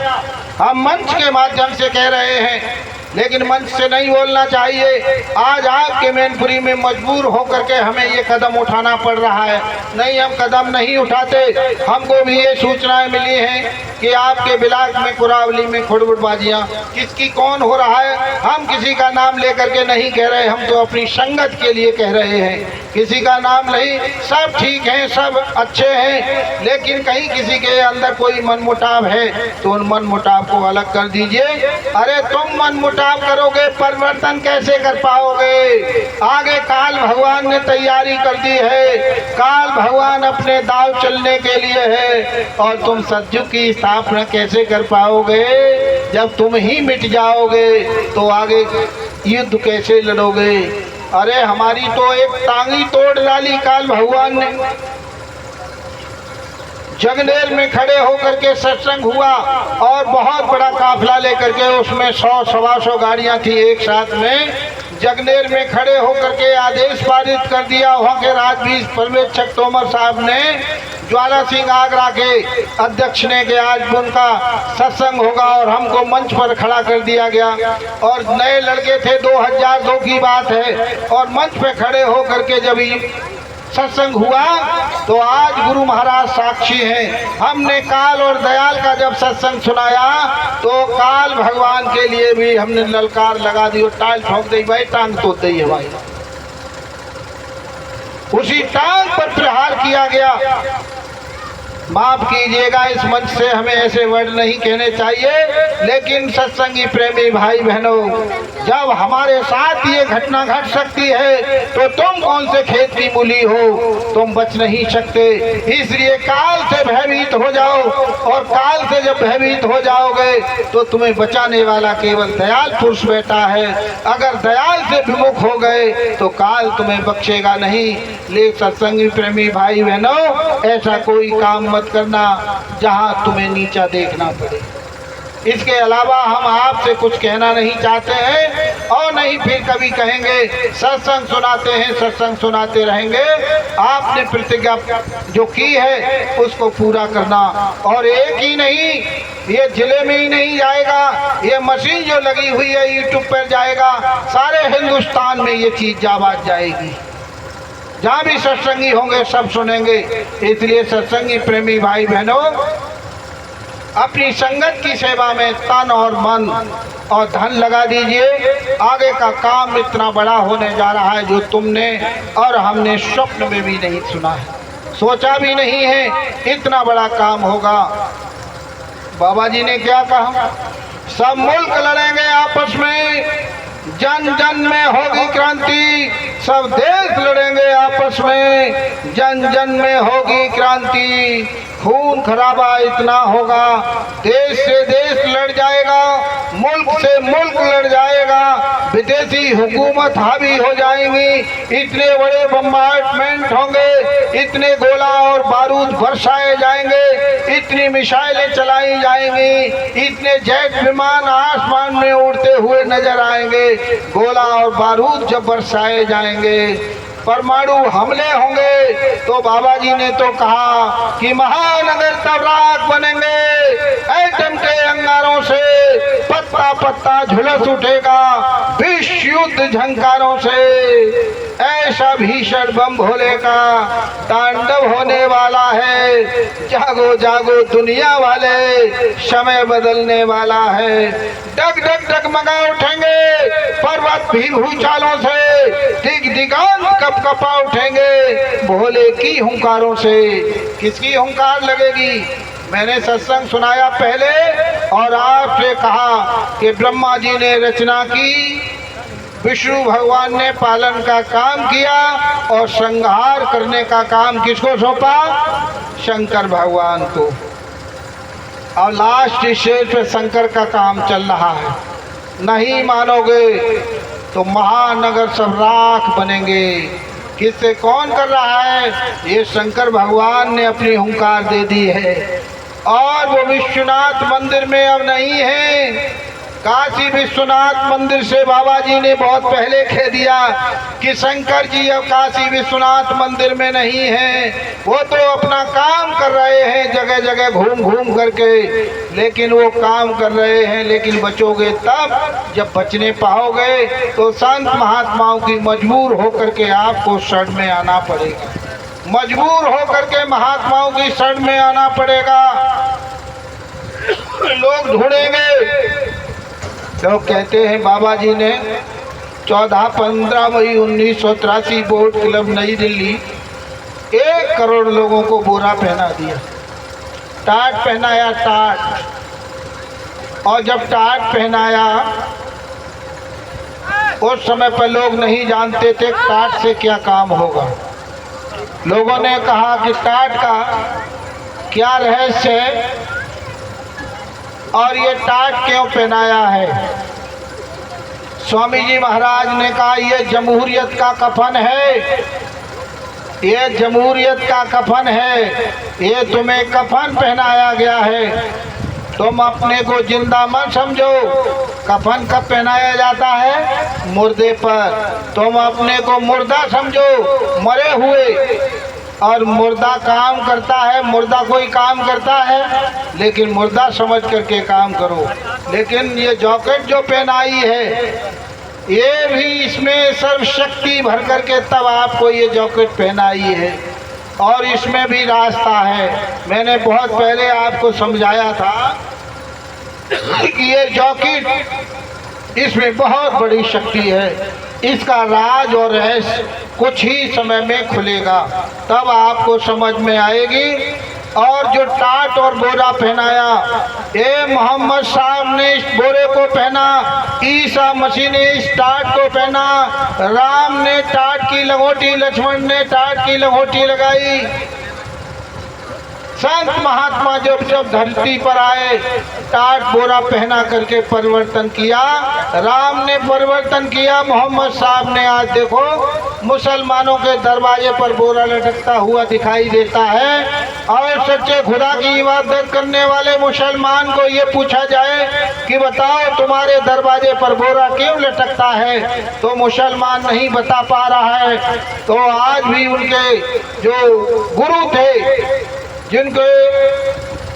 हम मंच के माध्यम से कह रहे हैं, लेकिन मंच से नहीं बोलना चाहिए। आज आपके मैनपुरी में मजबूर होकर के हमें ये कदम उठाना पड़ रहा है। नहीं, हम कदम नहीं उठाते। हमको भी ये सूचनाएं मिली हैं कि आपके ब्लॉक में कुरावली में खुड़बुड़बाजियाँ किसकी कौन हो रहा है। हम किसी का नाम लेकर के नहीं कह रहे, हम तो अपनी संगत के लिए कह रहे हैं। किसी का नाम नहीं, सब ठीक हैं, सब अच्छे हैं, लेकिन कहीं किसी के अंदर कोई मनमुटाव है तो उन मनमुटाव को अलग कर दीजिए। अरे तुम मनमुटाव करोगे, परिवर्तन कैसे कर पाओगे? आगे काल भगवान ने तैयारी कर दी है, काल भगवान अपने दाव चलने के लिए है, और तुम सतयुग की स्थापना कैसे कर पाओगे? जब तुम ही मिट जाओगे तो आगे युद्ध कैसे लड़ोगे? अरे हमारी तो एक टांगी तोड़ डाली काल भगवान ने। जगनेर में खड़े होकर के सत्संग हुआ और बहुत बड़ा काफिला लेकर के, उसमें 100-125 गाड़ियां थी एक साथ में। जगनेर में खड़े होकर के आदेश पारित कर दिया वहाँ के राजवीर पर्यवेक्षक तोमर साहब ने, ज्वाला सिंह आगरा के अध्यक्ष ने, कि आज उनका सत्संग होगा, और हमको मंच पर खड़ा कर दिया गया। और नए लड़के थे, 2002 की बात है, और मंच पे खड़े होकर के जब सत्संग हुआ तो आज गुरु महाराज साक्षी हैं। हमने काल और दयाल का जब सत्संग सुनाया तो काल भगवान के लिए भी हमने ललकार लगा दी और टाल ठोक दी, भाई टांग तोड़ दी है भाई। उसी टांग पर प्रहार किया गया। माफ कीजिएगा, इस मंच से हमें ऐसे वर्ड नहीं कहने चाहिए, लेकिन सत्संगी प्रेमी भाई बहनों, जब हमारे साथ ये घटना घट सकती है तो तुम कौन से खेत की मूली हो, तुम बच नहीं सकते। इसलिए काल से भयभीत हो जाओ, और काल से जब भयभीत हो जाओगे तो तुम्हें बचाने वाला केवल दयाल पुरुष बैठा है। अगर दयाल से विमुख हो गए तो काल तुम्हें बख्शेगा नहीं। लेकिन सत्संगी प्रेमी भाई बहनों, ऐसा कोई काम मत करना जहां तुम्हें नीचा देखना पड़े। इसके अलावा हम आपसे कुछ कहना नहीं चाहते हैं, और नहीं फिर कभी कहेंगे। सत्संग सुनाते हैं, सत्संग सुनाते रहेंगे। आपने प्रतिज्ञा जो की है उसको पूरा करना, और एक ही नहीं, ये जिले में ही नहीं जाएगा, ये मशीन जो लगी हुई है यूट्यूब पर जाएगा, सारे हिंदुस्तान में ये चीज आवाज जाएगी। जहाँ भी सत्संगी होंगे सब सुनेंगे। इसलिए सत्संगी प्रेमी भाई बहनों, अपनी संगत की सेवा में तन और मन और धन लगा दीजिए। आगे का काम इतना बड़ा होने जा रहा है जो तुमने और हमने स्वप्न में भी नहीं सुना है, सोचा भी नहीं है इतना बड़ा काम होगा। बाबा जी ने क्या कहा? सब मुल्क लड़ेंगे आपस में, जन जन में होगी क्रांति। सब देश लड़ेंगे आपस में, जन जन में होगी क्रांति। खून खराबा इतना होगा, देश से देश लड़ जाएगा, मुल्क से मुल्क लड़ जाएगा, विदेशी हुकूमत हावी हो जाएंगी। इतने बड़े बम्बार्डमेंट होंगे, इतने गोला और बारूद बरसाए जाएंगे, इतनी मिसाइलें चलाई जाएंगी, इतने जेट विमान आसमान में उड़ते हुए नजर आएंगे। गोला और बारूद जब बरसाए जाएंगे परमाणु हमले होंगे तो बाबा जी ने तो कहा कि महानगर तब राख बनेंगे, एटम के अंगारों से पत्ता पत्ता झुलस उठेगा, विश्व युद्ध झंकारों से ऐसा भीषण बम भोले का तांडव होने वाला है। जागो जागो दुनिया वाले, समय बदलने वाला है। डग डग डगमगा उठेंगे पर्वत भी भूचालों से, दिग दिगांत कपकपा उठेंगे भोले की हुंकारों से। किसकी हुंकार लगेगी? मैंने सत्संग सुनाया पहले और आपसे कहा कि ब्रह्मा जी ने रचना की, विष्णु भगवान ने पालन का काम किया और संहार करने का काम किसको सौंपा? शंकर भगवान को। और लास्ट स्टेज पे शंकर का काम चल रहा है। नहीं मानोगे तो महानगर सब राख बनेंगे। किससे कौन कर रहा है? ये शंकर भगवान ने अपनी हुंकार दे दी है। और वो विश्वनाथ मंदिर में अब नहीं है। काशी विश्वनाथ मंदिर से बाबा जी ने बहुत पहले कह दिया कि शंकर जी अब काशी विश्वनाथ मंदिर में नहीं हैं। वो तो अपना काम कर रहे हैं जगह जगह घूम घूम करके, लेकिन वो काम कर रहे हैं। लेकिन बचोगे तब जब बचने पाओगे तो संत महात्माओं की मजबूर होकर के आपको शरण में आना पड़ेगा। मजबूर होकर के महात्माओं की शरण में आना पड़ेगा। लोग ढूंढेंगे तो कहते हैं बाबा जी ने 14-15 मई 1983 बोट क्लब नई दिल्ली 1 करोड़ लोगों को बोरा पहना दिया, टाट पहनाया, टाट। और जब टाट पहनाया उस समय पर लोग नहीं जानते थे टाट से क्या काम होगा। लोगों ने कहा कि टाट का क्या रहस्य है और ये टाट क्यों पहनाया है। स्वामी जी महाराज ने कहा ये जमहूरियत का कफन है, ये जमहूरियत का कफन है, ये तुम्हें कफन पहनाया गया है। तुम अपने को जिंदा मत समझो। कफन कब पहनाया जाता है? मुर्दे पर। तुम अपने को मुर्दा समझो, मरे हुए। और मुर्दा काम करता है, मुर्दा कोई काम करता है, लेकिन मुर्दा समझ करके काम करो। लेकिन ये जॉकेट जो पहनाई है, ये भी इसमें सर्वशक्ति भर करके तब आपको ये जॉकेट पहनाई है। और इसमें भी रास्ता है। मैंने बहुत पहले आपको समझाया था कि ये जॉकेट, इसमें बहुत बड़ी शक्ति है। इसका राज और रहस्य कुछ ही समय में खुलेगा, तब आपको समझ में आएगी। और जो टाट और बोरा पहनाया, ये मोहम्मद साहब ने इस बोरे को पहना, ईसा मसीह ने इस टाट को पहना, राम ने टाट की लंगोटी, लक्ष्मण ने टाट की लंगोटी लगाई। संत महात्मा जब धरती पर आए, टाट बोरा पहना करके परिवर्तन किया। राम ने परिवर्तन किया, मोहम्मद साहब ने। आज देखो मुसलमानों के दरवाजे पर बोरा लटकता हुआ दिखाई देता है। और सच्चे खुदा की इबादत करने वाले मुसलमान को ये पूछा जाए कि बताओ तुम्हारे दरवाजे पर बोरा क्यों लटकता है, तो मुसलमान नहीं बता पा रहा है। तो आज भी उनके जो गुरु थे, जिनके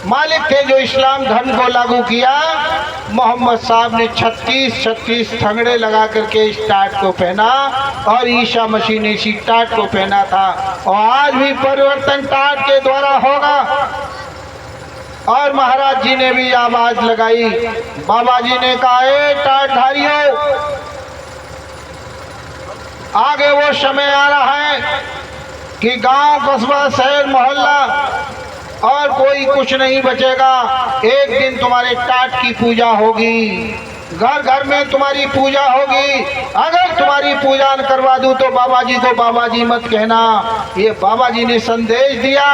मालिक थे, जो इस्लाम धर्म को लागू किया, मोहम्मद साहब ने 36 थंगड़े लगा करके इस टाट को पहना और ईसा मसीह ने इसी टाट को पहना था। और आज भी परिवर्तन टाट के द्वारा होगा। और महाराज जी ने भी आवाज लगाई। बाबा जी ने कहा, ए टाटधारियों, आगे वो समय आ रहा है कि गांव, कस्बा, शहर, मोहल्ला और कोई कुछ नहीं बचेगा। एक दिन तुम्हारे टाट की पूजा होगी, घर घर में तुम्हारी पूजा होगी। अगर तुम्हारी पूजा न करवा दूं तो बाबा जी को बाबा जी मत कहना। ये बाबा जी ने संदेश दिया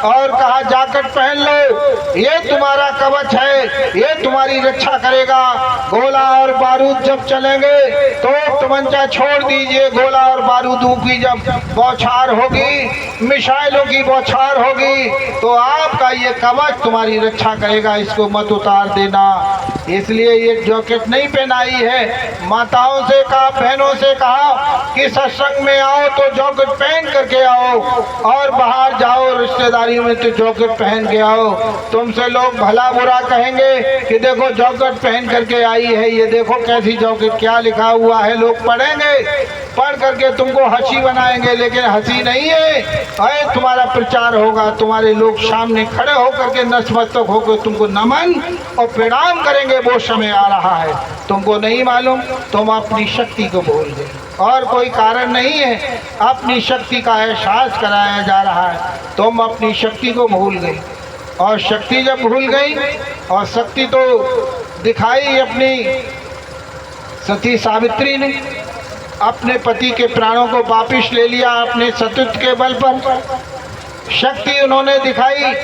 और कहा जैकेट पहन लो, ये तुम्हारा कवच है, ये तुम्हारी रक्षा करेगा। गोला और बारूद जब चलेंगे तो तमंचा छोड़ दीजिए। गोला और बारूदों की जब बौछार होगी, मिसाइलों की बौछार होगी, तो आपका ये कवच तुम्हारी रक्षा करेगा, इसको मत उतार देना। इसलिए ये जैकेट नहीं पहनाई है। माताओं से कहा, बहनों से कहा कि सत्संग में आओ तो जैकेट पहन करके आओ, और बाहर जाओ रिश्तेदारी में तो जैकेट पहन के आओ। तुमसे लोग भला बुरा कहेंगे कि देखो जैकेट पहन करके आई है, ये देखो कैसी जैकेट, क्या लिखा हुआ है। लोग पढ़ेंगे, पढ़ करके तुमको हंसी बनाएंगे, लेकिन हंसी नहीं है। अरे तुम्हारा प्रचार होगा, तुम्हारे लोग सामने खड़े होकर के नतमस्तक होकर तुमको नमन और प्रणाम करेंगे, वो समय आ रहा है। तुमको नहीं मालूम, तुम अपनी शक्ति को भूल गए, और कोई कारण नहीं है। अपनी शक्ति का एहसास कराया जा रहा है, तुम अपनी शक्ति को भूल गई। और शक्ति जब भूल गई, और शक्ति तो दिखाई अपनी सती सावित्री ने, अपने पति के प्राणों को वापिस ले लिया अपने सतुत के बल पर। शक्ति उन्होंने दिखाई।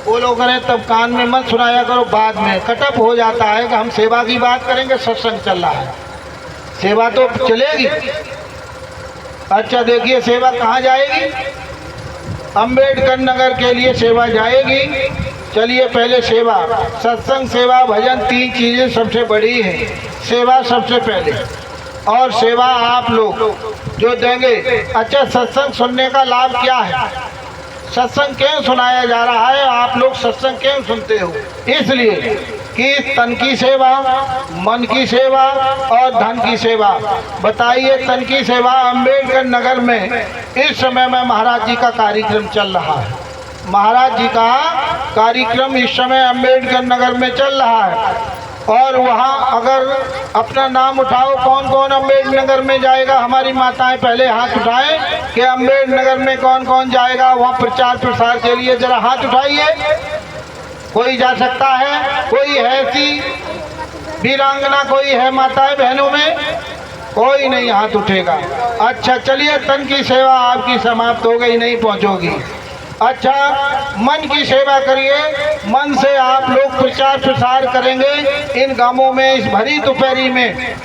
वो लोग करें तब कान में मत सुनाया करो, बाद में कटअप हो जाता है कि हम सेवा की बात करेंगे, सत्संग चल रहा है, सेवा तो चलेगी। अच्छा देखिए, सेवा कहाँ जाएगी? अंबेडकर नगर के लिए सेवा जाएगी। चलिए पहले सेवा, सत्संग, सेवा, भजन, तीन चीज़ें सबसे बड़ी है। सेवा सबसे पहले, और सेवा आप लोग जो देंगे। अच्छा, सत्संग सुनने का लाभ क्या है? सत्संग क्यों सुनाया जा रहा है? आप लोग सत्संग क्यों सुनते हो? इसलिए कि तन की सेवा, मन की सेवा और धन की सेवा। बताइए, तन की सेवा अंबेडकर नगर में इस समय में महाराज जी का कार्यक्रम चल रहा है। महाराज जी का कार्यक्रम इस समय अंबेडकर नगर में चल रहा है, और वहाँ अगर अपना नाम उठाओ, कौन कौन अंबेडकर नगर में जाएगा? हमारी माताएं पहले हाथ उठाएं कि अंबेडकर नगर में कौन कौन जाएगा वहाँ प्रचार प्रसार के लिए। जरा हाथ उठाइए। कोई जा सकता है? कोई है ऐसी वीरांगना, कोई है माताएं बहनों में? कोई नहीं हाथ उठेगा। अच्छा चलिए, तन की सेवा आपकी समाप्त हो गई, नहीं पहुँचोगी। अच्छा, मन की सेवा करिए। मन से आप लोग प्रचार प्रसार करेंगे इन गांवों में। इस भरी दोपहरी में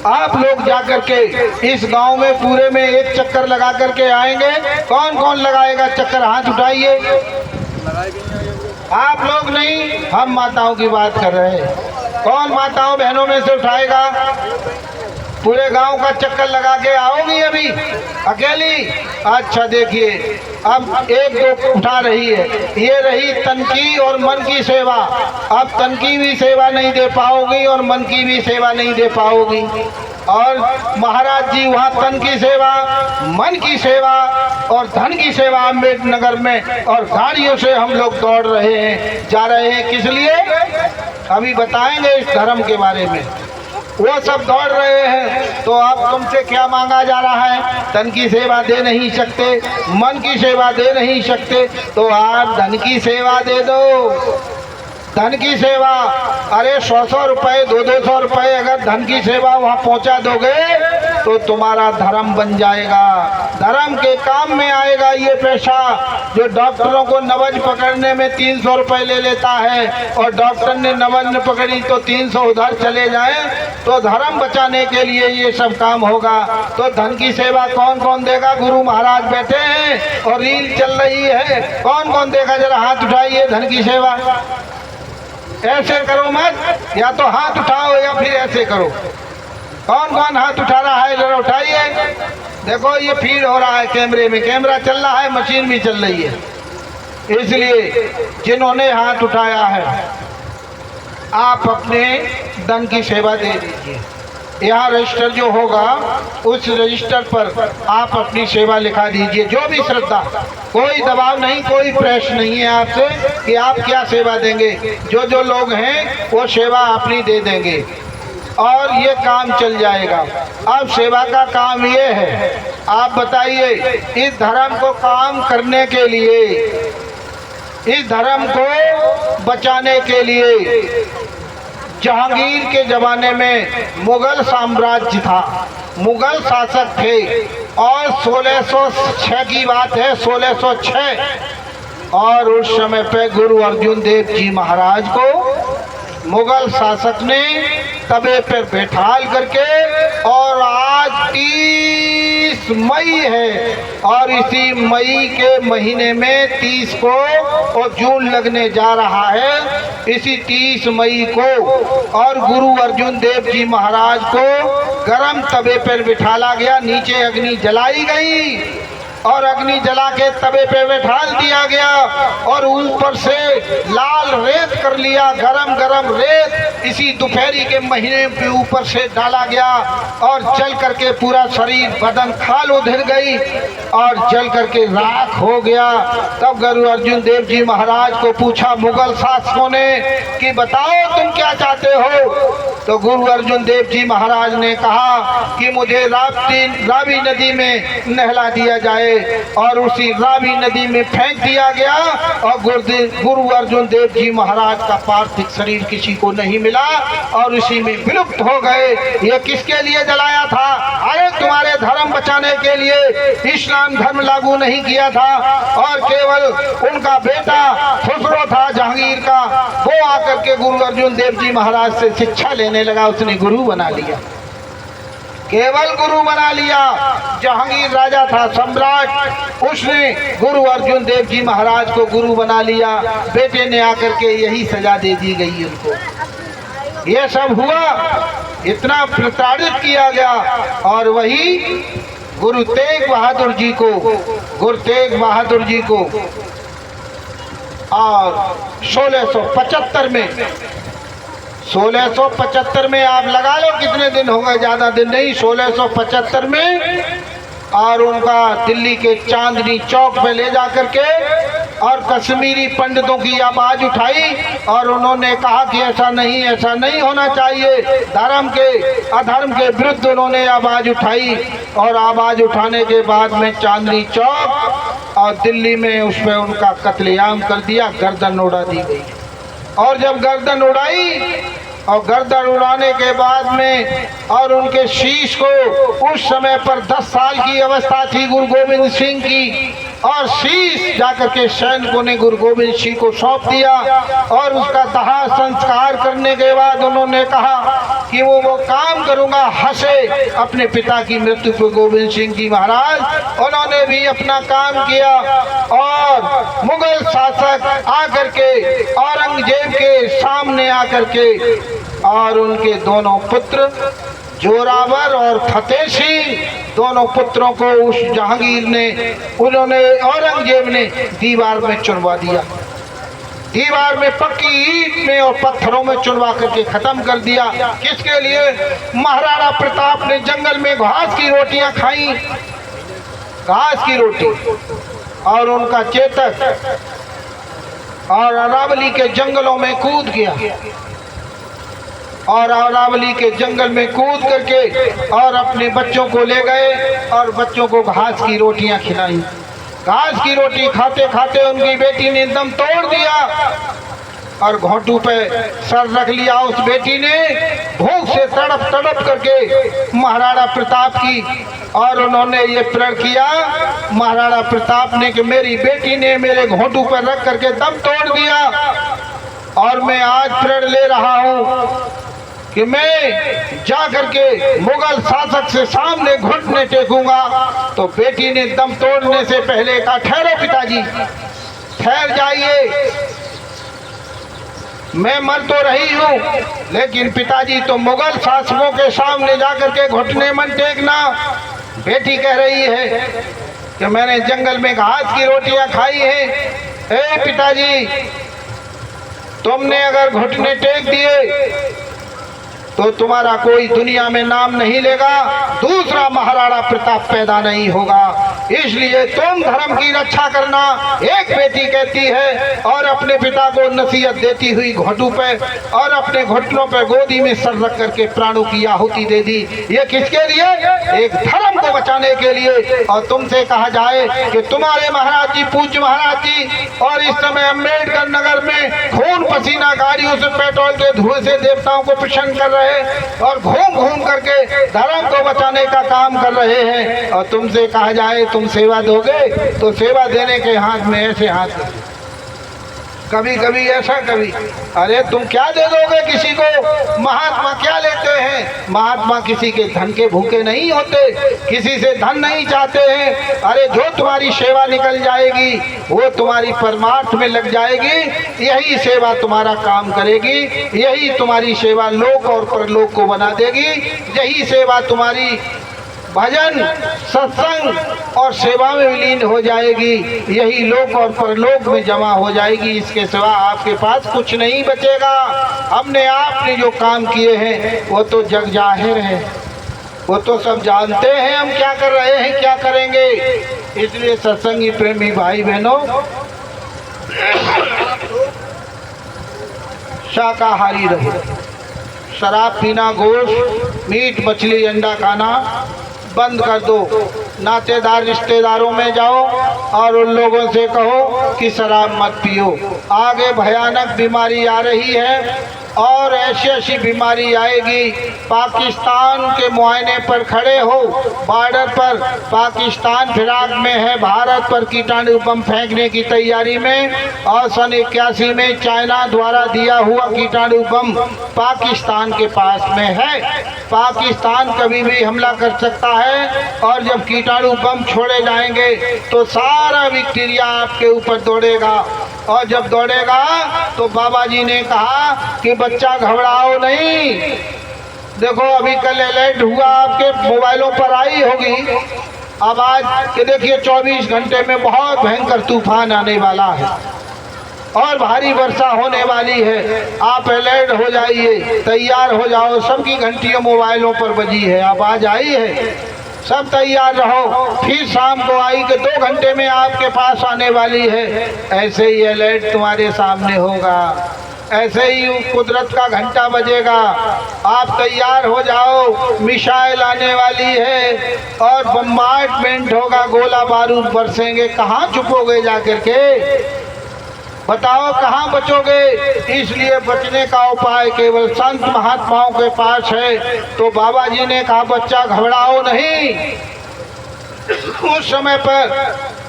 आप लोग जाकर के इस गांव में पूरे में एक चक्कर लगा करके आएंगे। कौन कौन लगाएगा चक्कर? हाथ उठाइए। आप लोग नहीं, हम माताओं की बात कर रहे हैं। कौन माताओं बहनों में से उठाएगा? पूरे गांव का चक्कर लगा के आओगी अभी अकेली? अच्छा देखिए, अब एक दो उठा रही है। ये रही तन की और मन की सेवा। अब तन की भी सेवा नहीं दे पाओगी और मन की भी सेवा नहीं दे पाओगी। और महाराज जी वहाँ तन की सेवा, मन की सेवा और धन की सेवा अम्बेडकर नगर में, और गाड़ियों से हम लोग दौड़ रहे हैं, जा रहे हैं। किस लिए? अभी बताएंगे इस धर्म के बारे में। वो सब दौड़ रहे हैं, तो अब तुमसे क्या मांगा जा रहा है? तन की सेवा दे नहीं सकते, मन की सेवा दे नहीं सकते, तो आप धन की सेवा दे दो। धन की सेवा, अरे 100-100 रुपये, 200-200 रुपये अगर धन की सेवा वहाँ पहुँचा दोगे तो तुम्हारा धर्म बन जाएगा, धर्म के काम में आएगा ये पैसा। जो डॉक्टरों को नब्ज पकड़ने में 300 रुपये ले लेता है, और डॉक्टर ने नब्ज न पकड़ी तो 300 उधर चले जाएं, तो धर्म बचाने के लिए ये सब काम होगा। तो धन की सेवा कौन कौन देगा? गुरु महाराज बैठे हैं और रील चल रही है, कौन कौन देगा? जरा हाथ उठाइए। धन की सेवा ऐसे करो मत, या तो हाथ उठाओ या फिर ऐसे करो। कौन कौन हाथ उठा रहा है? जरा उठाइए। देखो ये फीड हो रहा है कैमरे में, कैमरा चल रहा है, मशीन भी चल रही है। इसलिए जिन्होंने हाथ उठाया है, आप अपने धन की सेवा दे दीजिए। यहाँ रजिस्टर जो होगा उस रजिस्टर पर आप अपनी सेवा लिखा दीजिए। जो भी श्रद्धा, कोई दबाव नहीं, कोई प्रेस नहीं है आपसे कि आप क्या सेवा देंगे। जो जो लोग हैं वो सेवा अपनी दे देंगे और ये काम चल जाएगा। अब सेवा का काम ये है, आप बताइए, इस धर्म को काम करने के लिए, इस धर्म को बचाने के लिए, जहांगीर के ज़माने में मुग़ल साम्राज्य था, मुग़ल शासक थे, और 1606 की बात है, 1606, और उस समय पे गुरु अर्जुन देव जी महाराज को मुग़ल शासक ने तबे पर बैठाल करके, और आज 30 30 मई है और इसी मई के महीने में 30 को और जून लगने जा रहा है। इसी 30 मई को और गुरु अर्जुन देव जी महाराज को गरम तवे पर बिठाला गया, नीचे अग्नि जलाई गई और अग्नि जला के तवे पे बैठाल दिया गया और ऊपर से लाल रेत कर लिया, गरम गरम रेत इसी दोपहरी के महीने पे ऊपर से डाला गया और जल करके पूरा शरीर बदन खाल उधर गई और जल करके राख हो गया। तब गुरु अर्जुन देव जी महाराज को पूछा मुगल शासकों ने कि बताओ तुम क्या चाहते हो। तो गुरु अर्जुन देव जी महाराज ने कहा कि मुझे रावी नदी में नहला दिया जाए और उसी रावी नदी में फेंक दिया गया और गुरु अर्जुन देव जी महाराज का पार्थिव शरीर किसी को नहीं मिला और उसी में विलुप्त हो गए। ये किसके लिए जलाया था? अरे तुम्हारे धर्म बचाने के लिए इस्लाम धर्म लागू नहीं किया था और केवल उनका बेटा खुसरो था जहांगीर का, वो आकर के गुरु अर्जुन देव जी महाराज से शिक्षा लेने लगा, उसने गुरु बना लिया, केवल गुरु बना लिया। जहांगीर राजा था, सम्राट, उसने गुरु अर्जुन देव जी महाराज को गुरु बना लिया। बेटे ने आकर के यही सजा दे दी गई उनको। ये सब हुआ, इतना प्रताड़ित किया गया और वही गुरु तेग बहादुर जी को और 1675 में आप लगा लो कितने दिन हो गए, ज़्यादा दिन नहीं, 1675 में और उनका दिल्ली के चांदनी चौक पे ले जा करके और कश्मीरी पंडितों की आवाज़ उठाई और उन्होंने कहा कि ऐसा नहीं होना चाहिए। धर्म के अधर्म के विरुद्ध उन्होंने आवाज़ उठाई और आवाज़ उठाने के बाद में चांदनी चौक और दिल्ली में उस पर उनका कत्लेआम कर दिया, गर्दन उड़ा दी गई। और जब गर्दन उड़ाई और गर्दन उड़ाने के बाद में और उनके शीश को उस समय पर 10 साल की अवस्था थी गुरु गोविंद सिंह की और शीश जाकर के सैनिकों ने गुरु गोविंद सिंह को सौंप दिया और उसका दाह संस्कार करने के बाद उन्होंने कहा कि वो काम करूंगा। हंसे अपने पिता की मृत्यु पर गोविंद सिंह जी महाराज, उन्होंने भी अपना काम किया और मुगल शासक आकर के औरंगजेब के सामने आकर के और उनके दोनों पुत्र जोरावर और फतेह सिंह, दोनों पुत्रों को उस जहांगीर ने औरंगजेब ने दीवार में चुनवा दिया, दीवार में पक्की ईंट में और पत्थरों में चुनवा करके खत्म कर दिया। किसके लिए? महाराणा प्रताप ने जंगल में घास की रोटियां खाई, घास की रोटी, और उनका चेतक और अरावली के जंगलों में कूद गया और अरावली के जंगल में कूद करके और अपने बच्चों को ले गए और बच्चों को घास की रोटियां खिलाई। घास की रोटी खाते खाते उनकी बेटी ने दम तोड़ दिया और घोंटू पे सर रख लिया। उस बेटी ने भूख से तड़प तड़प करके महाराणा प्रताप की और उन्होंने ये प्रण किया महाराणा प्रताप ने कि मेरी बेटी ने मेरे घोंटू पर रख करके दम तोड़ दिया और मैं आज प्रण ले रहा हूँ कि मैं जा करके मुगल शासक से सामने घुटने टेकूंगा। तो बेटी ने दम तोड़ने से पहले कहा, ठहरो पिताजी, ठहर जाइए, मैं मर तो रही हूँ लेकिन पिताजी तो मुगल शासकों के सामने जा करके घुटने मन टेकना। बेटी कह रही है कि मैंने जंगल में घास की रोटियां खाई हैं। ए पिताजी, तुमने अगर घुटने टेक दिए तो तुम्हारा कोई दुनिया में नाम नहीं लेगा, दूसरा महाराणा प्रताप पैदा नहीं होगा, इसलिए तुम धर्म की रक्षा करना। एक बेटी कहती है और अपने पिता को नसीहत देती हुई घोटू पे और अपने घुटनों पे गोदी में सर रख करके प्राणों की आहुति दे दी। ये किसके लिए? एक धर्म को बचाने के लिए। और तुमसे कहा जाए कि तुम्हारे महाराज जी, पूज्य महाराज जी, और इस समय अम्बेडकर नगर में खून पसीना गाड़ियों से पेट्रोल के धुएं से देवताओं को प्रसन्न कर रहे और घूम घूम करके धर्म को बचाने का काम कर रहे हैं। और तुमसे कहा जाए तुम सेवा दोगे तो सेवा देने के हाथ में ऐसे हाथ कभी कभी ऐसा, कभी अरे तुम क्या दे दोगे किसी को? महात्मा क्या लेते हैं? महात्मा किसी के धन के भूखे नहीं होते, किसी से धन नहीं चाहते हैं। अरे जो तुम्हारी सेवा निकल जाएगी वो तुम्हारी परमार्थ में लग जाएगी, यही सेवा तुम्हारा काम करेगी, यही तुम्हारी सेवा लोक और परलोक को बना देगी, यही सेवा तुम्हारी भजन सत्संग और सेवा में विलीन हो जाएगी, यही लोक और परलोक में जमा हो जाएगी। इसके सिवा आपके पास कुछ नहीं बचेगा। हमने आपने जो काम किए हैं वो तो जग जाहिर है, वो तो सब जानते हैं हम क्या कर रहे हैं, क्या करेंगे। इसलिए सत्संगी प्रेमी भाई बहनों, शाकाहारी रहो, शराब पीना, गोश्त, मीट, मछली, अंडा खाना बंद कर दो। नातेदार रिश्तेदारों में जाओ और उन लोगों से कहो कि शराब मत पियो। आगे भयानक बीमारी आ रही है और ऐसी ऐसी बीमारी आएगी। पाकिस्तान के मुआयने पर खड़े हो, बॉर्डर पर पाकिस्तान फिराक में है, भारत पर कीटाणु बम फेंकने की तैयारी में, और सन 81 में चाइना द्वारा दिया हुआ कीटाणु बम पाकिस्तान के पास में है। पाकिस्तान कभी भी हमला कर सकता है और जब कीटाणु बम छोड़े जाएंगे तो सारा बैक्टीरिया आपके ऊपर दौड़ेगा, और जब दौड़ेगा तो बाबा जी ने कहा कि बच्चा घबराओ नहीं। देखो अभी कल अलर्ट हुआ, आपके मोबाइलों पर आई होगी आवाज कि देखिए 24 घंटे में बहुत भयंकर तूफान आने वाला है और भारी वर्षा होने वाली है। आप अलर्ट हो जाइए, तैयार हो जाओ। सबकी घंटियों मोबाइलों पर बजी है, आवाज आई है, सब तैयार रहो। फिर शाम को आई कि 2 घंटे में आपके पास आने वाली है। ऐसे ही अलर्ट तुम्हारे सामने होगा, ऐसे ही कुदरत का घंटा बजेगा। आप तैयार हो जाओ, मिसाइल आने वाली है और बम्बार्डमेंट होगा, गोला बारूद बरसेंगे। कहाँ छुपोगे जाकर के? बताओ कहाँ बचोगे? इसलिए बचने का उपाय केवल संत महात्माओं के पास है। तो बाबा जी ने कहा बच्चा घबराओ नहीं। उस समय पर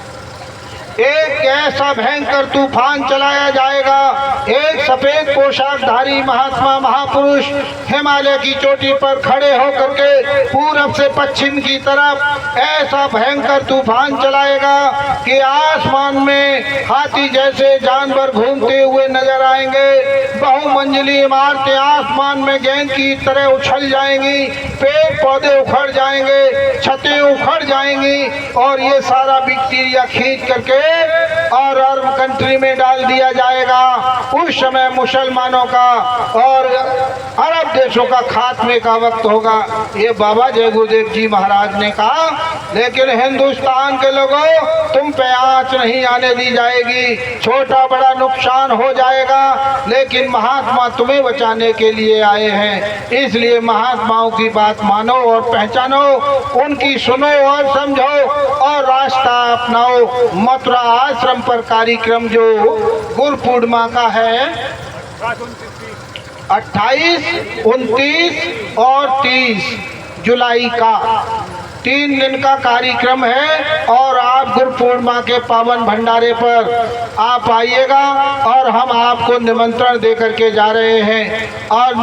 एक ऐसा भयंकर तूफान चलाया जाएगा। एक सफेद पोशाकधारी महात्मा महापुरुष हिमालय की चोटी पर खड़े होकर के पूरब से पश्चिम की तरफ ऐसा भयंकर तूफान चलाएगा कि आसमान में हाथी जैसे जानवर घूमते हुए नजर आएंगे। बहुमंजिली इमारतें आसमान में गेंद की तरह उछल जाएंगी, पेड़ पौधे उखड़ जाएंगे, छतें उखड़ जाएंगी और ये सारा बैक्टीरिया खींच करके और अरब कंट्री में डाल दिया जाएगा। उस समय मुसलमानों का और अरब देशों का खात्मे का वक्त होगा। ये बाबा जय गुरुदेव जी महाराज ने कहा। लेकिन हिंदुस्तान के लोगों, तुम पे आंच नहीं आने दी जाएगी। छोटा बड़ा नुकसान हो जाएगा, लेकिन महात्मा तुम्हें बचाने के लिए आए हैं। इसलिए महात्माओं की बात मानो और पहचानो, उनकी सुनो और समझो और रास्ता अपनाओ। मथुरा आश्रम पर कार्यक्रम जो गुरु पूर्णिमा का है 28, 29 और 30 जुलाई का 3 दिन का कार्यक्रम है। और आप गुरु पूर्णिमा के पावन भंडारे पर आप आइएगा और हम आपको निमंत्रण दे करके जा रहे हैं। और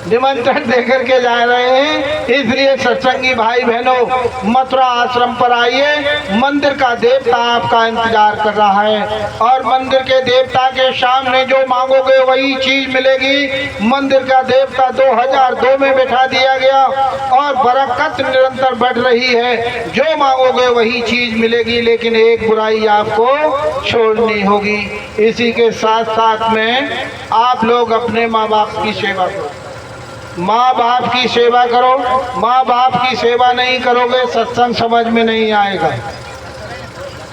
निमंत्रण देकर के जा रहे हैं। इसलिए सत्संगी भाई बहनों, मथुरा आश्रम पर आइए। मंदिर का देवता आपका इंतजार कर रहा है और मंदिर के देवता के सामने जो मांगोगे वही चीज मिलेगी। मंदिर का देवता 2002 में बैठा दिया गया और बरकत निरंतर बढ़ रही है। जो मांगोगे वही चीज मिलेगी, लेकिन एक बुराई आपको छोड़नी होगी। इसी के साथ साथ में आप लोग अपने माँ बाप की सेवा करो। माँ बाप की सेवा करो। माँ बाप की सेवा नहीं करोगे, सत्संग समझ में नहीं आएगा।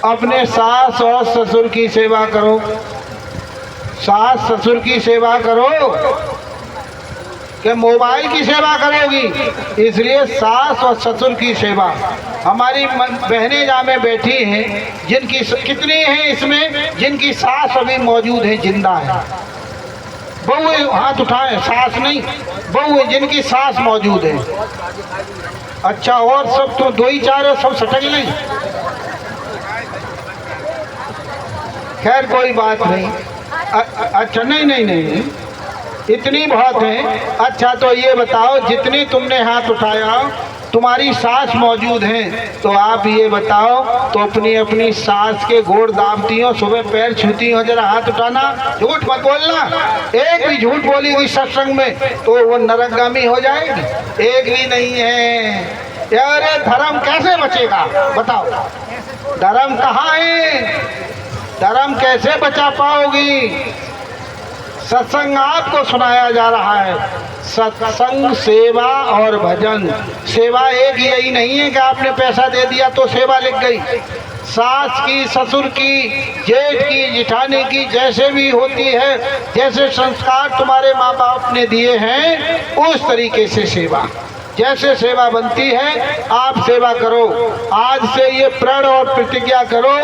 अपने सास और ससुर की सेवा करो। सास ससुर की सेवा करो कि मोबाइल की सेवा करोगी? इसलिए सास और ससुर की सेवा। हमारी बहनें जहाँ में बैठी हैं, जिनकी कितनी हैं इसमें जिनकी सास अभी मौजूद है, जिंदा है? बहू हाथ उठाएं, सास नहीं, बहू जिनकी सास मौजूद है। अच्छा, और सब तो 2 ही 4 है, सब सटक नहीं। खैर कोई बात नहीं। अच्छा, नहीं नहीं नहीं, इतनी बहुत है। अच्छा तो ये बताओ, जितनी तुमने हाथ उठाया, तुम्हारी सास मौजूद हैं, तो आप ये बताओ, तो अपनी अपनी सास के गोड़ दाबती हो, सुबह पैर छूती हो, जरा हाथ उठाना। झूठ मत बोलना, एक भी झूठ बोलेगी सत्संग में तो वो नरकगामी हो जाएगी। एक भी नहीं है। अरे धर्म कैसे बचेगा बताओ, धर्म कहाँ है? धर्म कैसे बचा पाओगी? सत्संग आपको सुनाया जा रहा है, सत्संग, सेवा और भजन। सेवा एक यही नहीं है कि आपने पैसा दे दिया तो सेवा लिख गई। सास की, ससुर की, जेठ की, जिठानी की, जैसे भी होती है, जैसे संस्कार तुम्हारे माँ बाप ने दिए हैं, उस तरीके से सेवा, जैसे सेवा बनती है आप सेवा करो। आज से ये प्रण और प्रतिज्ञा करो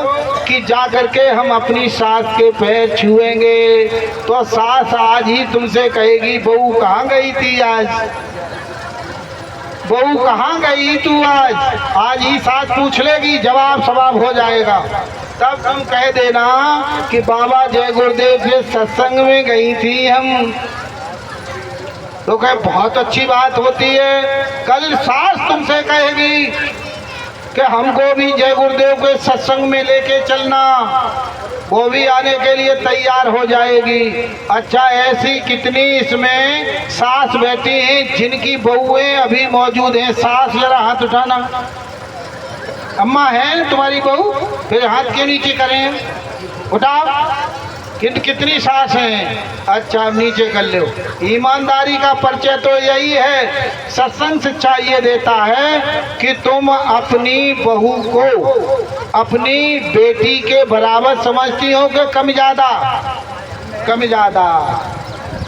कि जा करके हम अपनी सास के पैर छुएंगे, तो सास आज ही तुमसे कहेगी, बहू कहाँ गई थी आज? बहू कहाँ गई तू आज? आज ही सास पूछ लेगी, जवाब सवाब हो जाएगा। तब तुम कह देना कि बाबा जय गुरुदेव के सत्संग में गई थी हम। तो कहे बहुत अच्छी बात होती है। कल सास तुमसे कहेगी कि हमको भी जय गुरुदेव के सत्संग में लेके चलना, वो भी आने के लिए तैयार हो जाएगी। अच्छा, ऐसी कितनी इसमें सास बैठी हैं जिनकी बहुएं अभी मौजूद हैं? सास जरा हाथ उठाना। अम्मा है तुम्हारी बहू? फिर हाथ के नीचे करें, उठाओ। कितनी सास हैं? अच्छा, अब नीचे कर लो। ईमानदारी का परिचय तो यही है। सत्संग शिक्षा ये देता है कि तुम अपनी बहू को अपनी बेटी के बराबर समझती हो कि कम ज़्यादा? कम ज़्यादा।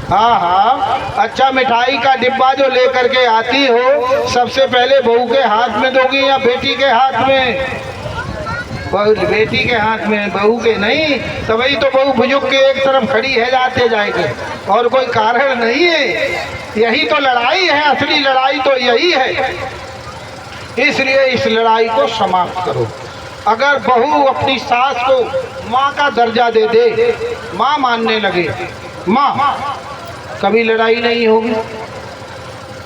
हाँ हाँ। अच्छा, मिठाई का डिब्बा जो लेकर के आती हो, सबसे पहले बहू के हाथ में दोगी या बेटी के हाथ में? बेटी के हाथ में, बहू के नहीं। तो वही तो बहू बुजुर्ग के एक तरफ खड़ी है जाते जाएंगे, और कोई कारण नहीं है। यही तो लड़ाई है, असली लड़ाई तो यही है। इसलिए इस लड़ाई को समाप्त करो। अगर बहू अपनी सास को माँ का दर्जा दे दे, माँ मानने लगे, माँ, कभी लड़ाई नहीं होगी।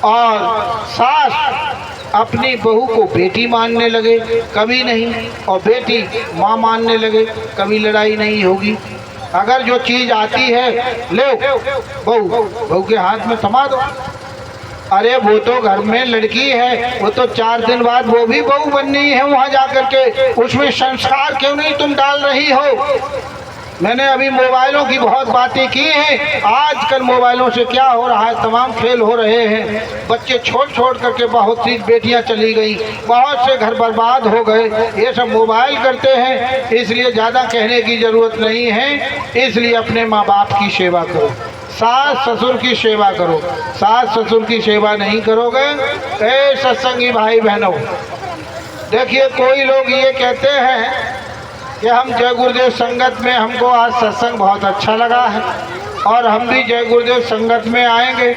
और सास अपनी बहू को बेटी मानने लगे, कभी नहीं। और बेटी माँ मानने लगे, कभी लड़ाई नहीं होगी। अगर जो चीज़ आती है, ले बहू के हाथ में थमा दो। अरे वो तो घर में लड़की है, वो तो 4 दिन बाद वो भी बहू बननी है वहाँ जा कर के। उसमें संस्कार क्यों नहीं तुम डाल रही हो? मैंने अभी मोबाइलों की बहुत बातें की हैं। आजकल मोबाइलों से क्या हो रहा है, तमाम फेल हो रहे हैं। बच्चे छोड़ करके बहुत सी बेटियां चली गई, बहुत से घर बर्बाद हो गए। ये सब मोबाइल करते हैं, इसलिए ज़्यादा कहने की ज़रूरत नहीं है। इसलिए अपने माँ बाप की सेवा करो, सास ससुर की सेवा करो। सास ससुर की सेवा नहीं करोगे, ए सत्संगी भाई बहनों, देखिए कोई लोग ये कहते हैं कि हम जय गुरुदेव संगत में, हमको आज सत्संग बहुत अच्छा लगा है और हम भी जय गुरुदेव संगत में आएंगे।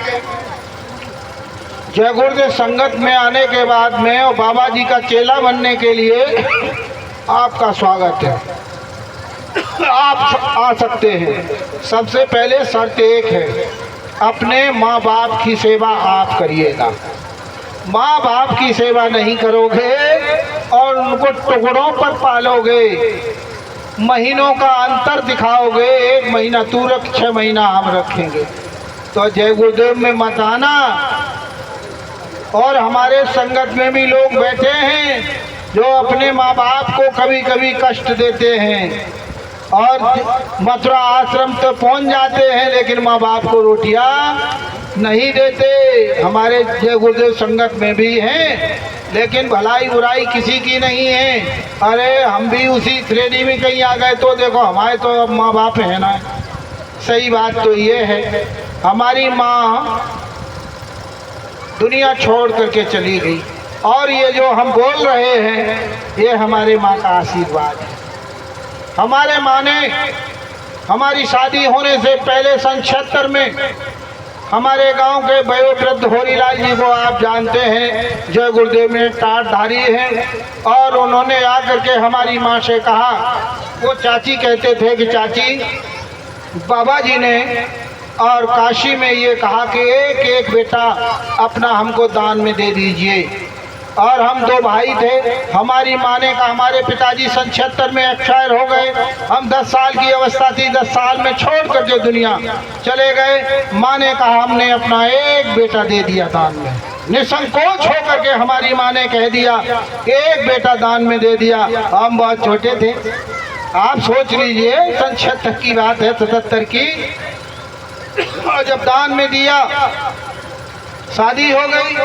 जय गुरुदेव संगत में आने के बाद में और बाबा जी का चेला बनने के लिए आपका स्वागत है। आप आ सकते हैं। सबसे पहले शर्त एक है, अपने माँ बाप की सेवा आप करिएगा। माँ बाप की सेवा नहीं करोगे और उनको टुकड़ों पर पालोगे, महीनों का अंतर दिखाओगे, 1 महीना तू रख, 6 महीना हम रखेंगे, तो जय गुरुदेव में मत आना। और हमारे संगत में भी लोग बैठे हैं जो अपने माँ बाप को कभी कभी कष्ट देते हैं और मथुरा आश्रम तो पहुँच जाते हैं, लेकिन माँ बाप को रोटियाँ नहीं देते। हमारे जय गुरुदेव संगत में भी हैं, लेकिन भलाई बुराई किसी की नहीं है। अरे हम भी उसी श्रेणी में कहीं आ गए तो देखो, हमारे तो अब माँ बाप है ना। सही बात तो ये है, हमारी माँ दुनिया छोड़ करके चली गई और ये जो हम बोल रहे हैं ये हमारे माँ का आशीर्वाद है। हमारे माँ ने हमारी शादी होने से पहले सन 76 में हमारे गांव के वयोवृद्ध होरीलाल जी को आप जानते हैं, जय गुरुदेव में टाटधारी हैं, और उन्होंने आकर के हमारी माँ से कहा, वो चाची कहते थे कि चाची, बाबा जी ने और काशी में ये कहा कि एक एक बेटा अपना हमको दान में दे दीजिए। और हम 2 भाई थे। हमारी माँ ने कहा, हमारे पिताजी सन 76 में एक्सपायर हो गए। हम 10 साल की अवस्था थी, 10 साल में छोड़ करके दुनिया चले गए। माँ ने कहा, हमने अपना एक बेटा दे दिया दान में। निसंकोच होकर के हमारी माँ ने कह दिया कि एक बेटा दान में दे दिया। हम बहुत छोटे थे, आप सोच लीजिए, सन 76 की बात है, 77 की। और जब दान में दिया, शादी हो गई।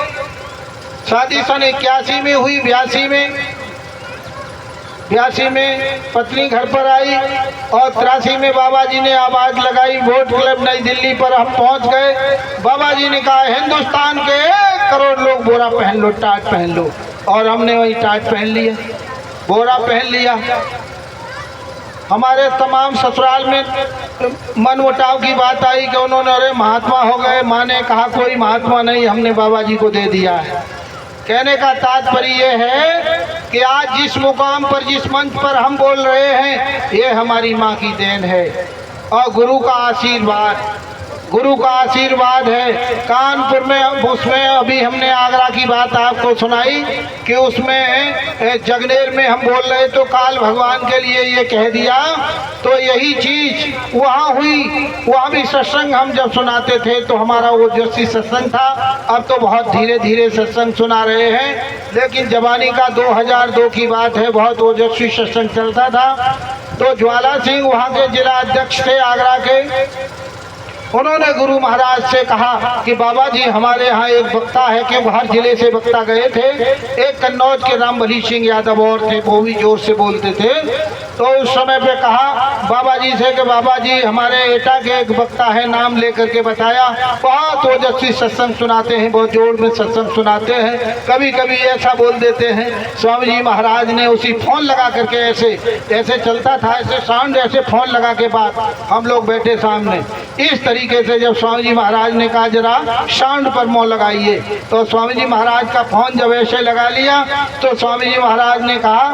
शादी सन 81 में हुई, 82 में पत्नी घर पर आई, और 83 में बाबा जी ने आवाज़ लगाई, वोट क्लब नई दिल्ली पर हम पहुंच गए। बाबा जी ने कहा, हिंदुस्तान के 1 करोड़ लोग बोरा पहन लो, टाट पहन लो। और हमने वही टाट पहन लिया, बोरा पहन लिया। हमारे तमाम ससुराल में मनमुटाव की बात आई कि उन्होंने, अरे महात्मा हो गए। माँ ने कहा, कोई महात्मा नहीं, हमने बाबा जी को दे दिया है। कहने का तात्पर्य ये है कि आज जिस मुकाम पर, जिस मंच पर हम बोल रहे हैं, ये हमारी माँ की देन है और गुरु का आशीर्वाद, गुरु का आशीर्वाद है। कानपुर में उसमें अभी हमने आगरा की बात आपको सुनाई कि उसमें जगनेर में हम बोल रहे तो काल भगवान के लिए ये कह दिया, तो यही चीज़ वहाँ हुई। वहाँ भी सत्संग हम जब सुनाते थे तो हमारा वो ओजस्वी सत्संग था। अब तो बहुत धीरे धीरे सत्संग सुना रहे हैं, लेकिन जवानी का 2002 की बात है, बहुत ओजस्वी सत्संग चलता था। तो ज्वाला सिंह वहाँ के जिला अध्यक्ष थे आगरा के। उन्होंने गुरु महाराज से कहा कि बाबा जी, हमारे यहाँ एक वक्ता है, कि हर जिले से वक्ता गए थे। एक कन्नौज के रामबली सिंह यादव और थे, वो भी जोर से बोलते थे। तो उस समय पे कहा बाबा जी से कि बाबा जी, हमारे एटा के एक वक्ता है, नाम लेकर के बताया, बहुत ओजस्वी सत्संग सुनाते हैं, बहुत जोर में सत्संग सुनाते हैं, कभी कभी ऐसा बोल देते हैं। स्वामी जी महाराज ने उसी फोन लगा करके ऐसे चलता था, ऐसे साउंड, ऐसे फोन लगा के बाद हम लोग बैठे सामने, इस तरीके से जब स्वामी जी महाराज ने कहा जरा साउंड पर मुँह लगाइए, तो स्वामी जी महाराज का फोन जब ऐसे लगा लिया तो स्वामी जी महाराज ने कहा,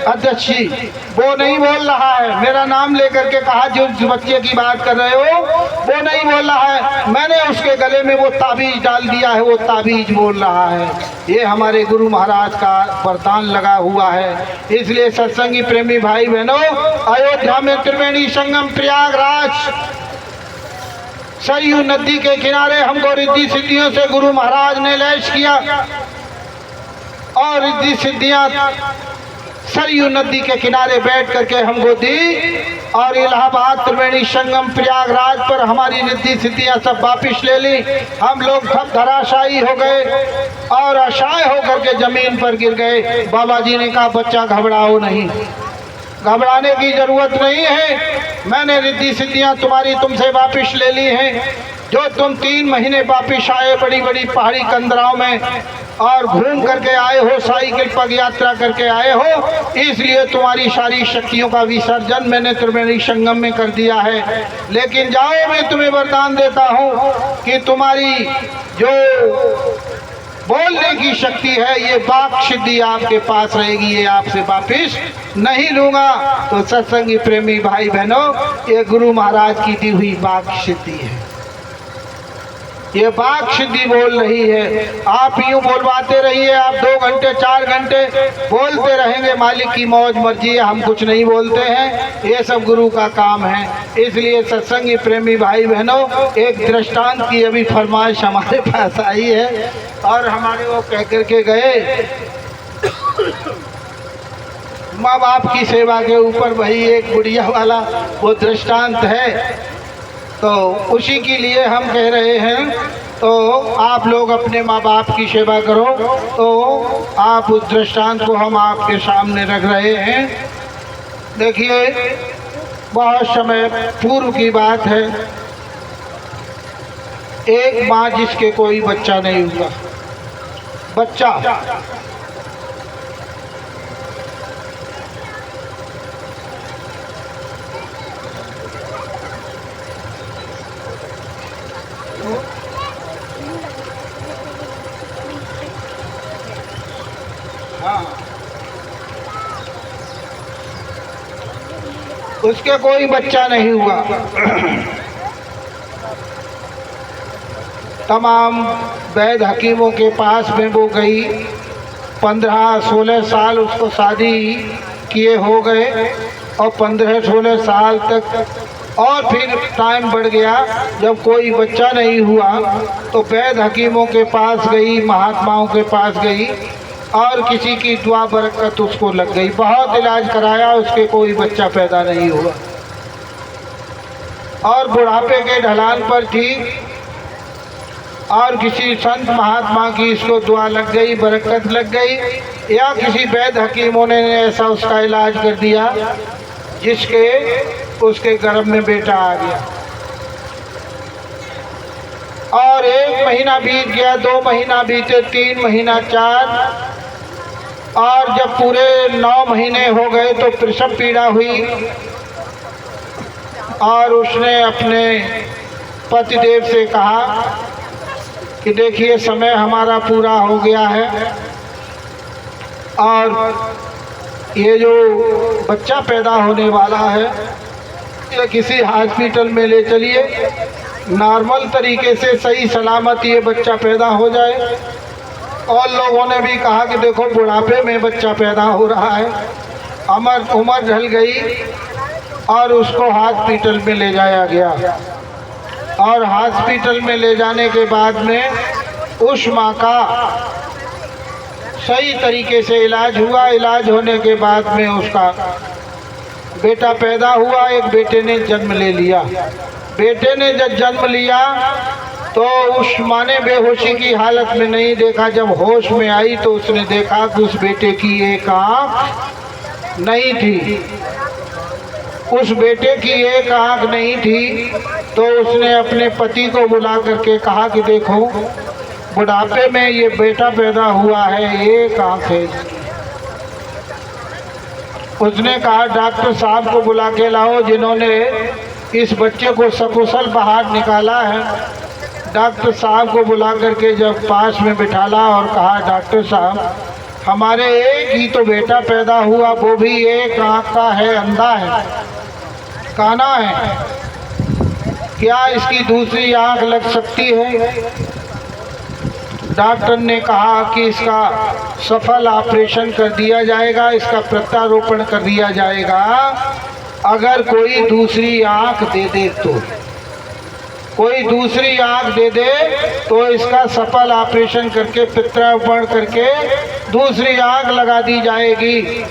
अध्यक्ष जी, वो नहीं बोल रहा है, मेरा नाम लेकर के कहा, जो बच्चे की बात कर रहे हो वो नहीं बोल रहा है, मैंने उसके गले में वो ताबीज डाल दिया है, वो ताबीज बोल रहा है। ये हमारे गुरु महाराज का वरदान लगा हुआ है। इसलिए सत्संगी प्रेमी भाई बहनों, अयोध्या में त्रिवेणी संगम प्रयागराज सरयू नदी के किनारे हमको रिद्धि सिद्धियों से गुरु महाराज ने लैस किया, और रिद्धि सिद्धियां सरयू नदी के किनारे बैठ करके हमको दी, और इलाहाबाद त्रिवेणी संगम प्रयागराज पर हमारी रिद्धि सिद्धियां सब वापिस ले ली। हम लोग सब धराशायी हो गए और असहाय होकर के जमीन पर गिर गए। बाबा जी ने कहा, बच्चा घबराओ नहीं, घबराने की जरूरत नहीं है, मैंने रिद्धि सिद्धियां तुम्हारी तुमसे वापिस ले ली हैं। जो तुम 3 महीने वापिस आए बड़ी बड़ी पहाड़ी कंदराओं में और घूम करके आए हो, साइकिल पग यात्रा करके आए हो, इसलिए तुम्हारी सारी शक्तियों का विसर्जन मैंने त्रिवेणी संगम में कर दिया है। लेकिन जाओ, मैं तुम्हें वरदान देता हूँ कि तुम्हारी जो बोलने की शक्ति है, ये वाक सिद्धि आपके पास रहेगी, ये आपसे वापिस नहीं लूँगा। तो सत्संगी प्रेमी भाई बहनों, ये गुरु महाराज की दी हुई वाक सिद्धि है, ये वाक सिद्धि बोल रही है। आप यूँ बोलवाते रहिए, आप 2 घंटे 4 घंटे बोलते रहेंगे, मालिक की मौज मर्जी है, हम कुछ नहीं बोलते हैं, ये सब गुरु का काम है। इसलिए सत्संगी प्रेमी भाई बहनों, एक दृष्टांत की अभी फरमाइश हमारे पास आई है, और हमारे वो कह करके गए, माँ बाप की सेवा के ऊपर वही एक बुढ़िया वाला वो दृष्टांत है, तो उसी के लिए हम कह रहे हैं। तो आप लोग अपने माँ बाप की सेवा करो, तो आप उस दृष्टांत को हम आपके सामने रख रहे हैं। देखिए, बहुत समय पूर्व की बात है, एक माँ जिसके कोई बच्चा नहीं हुआ, बच्चा हाँ, उसके कोई बच्चा नहीं हुआ। तमाम वैद्य हकीमों के पास में वो गई, 15-16 साल उसको शादी किए हो गए और 15-16 साल तक, और फिर टाइम बढ़ गया। जब कोई बच्चा नहीं हुआ तो वैद्य हकीमों के पास गई, महात्माओं के पास गई और किसी की दुआ बरकत उसको लग गई। बहुत इलाज कराया, उसके कोई बच्चा पैदा नहीं हुआ और बुढ़ापे के ढलान पर थी और किसी संत महात्मा की इसको दुआ लग गई, बरकत लग गई, या किसी वैद्य हकीमों ने ऐसा उसका इलाज कर दिया जिसके उसके गर्भ में बेटा आ गया। और 1 महीना बीत गया, 2 महीना बीते, 3 महीना, 4, और जब पूरे 9 महीने हो गए तो प्रसव पीड़ा हुई और उसने अपने पतिदेव से कहा कि देखिए समय हमारा पूरा हो गया है और ये जो बच्चा पैदा होने वाला है ये किसी हॉस्पिटल में ले चलिए, नॉर्मल तरीके से सही सलामत ये बच्चा पैदा हो जाए। और लोगों ने भी कहा कि देखो बुढ़ापे में बच्चा पैदा हो रहा है, उम्र ढल गई, और उसको हॉस्पिटल में ले जाया गया। और हॉस्पिटल में ले जाने के बाद में उस माँ का सही तरीके से इलाज हुआ। इलाज होने के बाद में उसका बेटा पैदा हुआ, एक बेटे ने जन्म ले लिया। बेटे ने जब जन्म लिया तो उस माँ ने बेहोशी की हालत में नहीं देखा, जब होश में आई तो उसने देखा कि उस बेटे की एक आँख नहीं थी, उस बेटे की एक आँख नहीं थी। तो उसने अपने पति को बुला करके कहा कि देखो बुढ़ापे में ये बेटा पैदा हुआ है, एक आँख है। उसने कहा डॉक्टर साहब को बुला के लाओ जिन्होंने इस बच्चे को सकुशल बाहर निकाला है। डॉक्टर साहब को बुला करके जब पास में बिठाला और कहा डॉक्टर साहब हमारे एक ही तो बेटा पैदा हुआ, वो भी एक आँख का है, अंधा है, काना है, क्या इसकी दूसरी आँख लग सकती है? डॉक्टर ने कहा कि इसका सफल ऑपरेशन कर दिया जाएगा, इसका प्रत्यारोपण कर दिया जाएगा अगर कोई दूसरी आँख दे दे तो। कोई दूसरी आँख दे दे तो इसका सफल ऑपरेशन करके प्रत्यारोपण करके दूसरी आँख लगा दी जाएगी।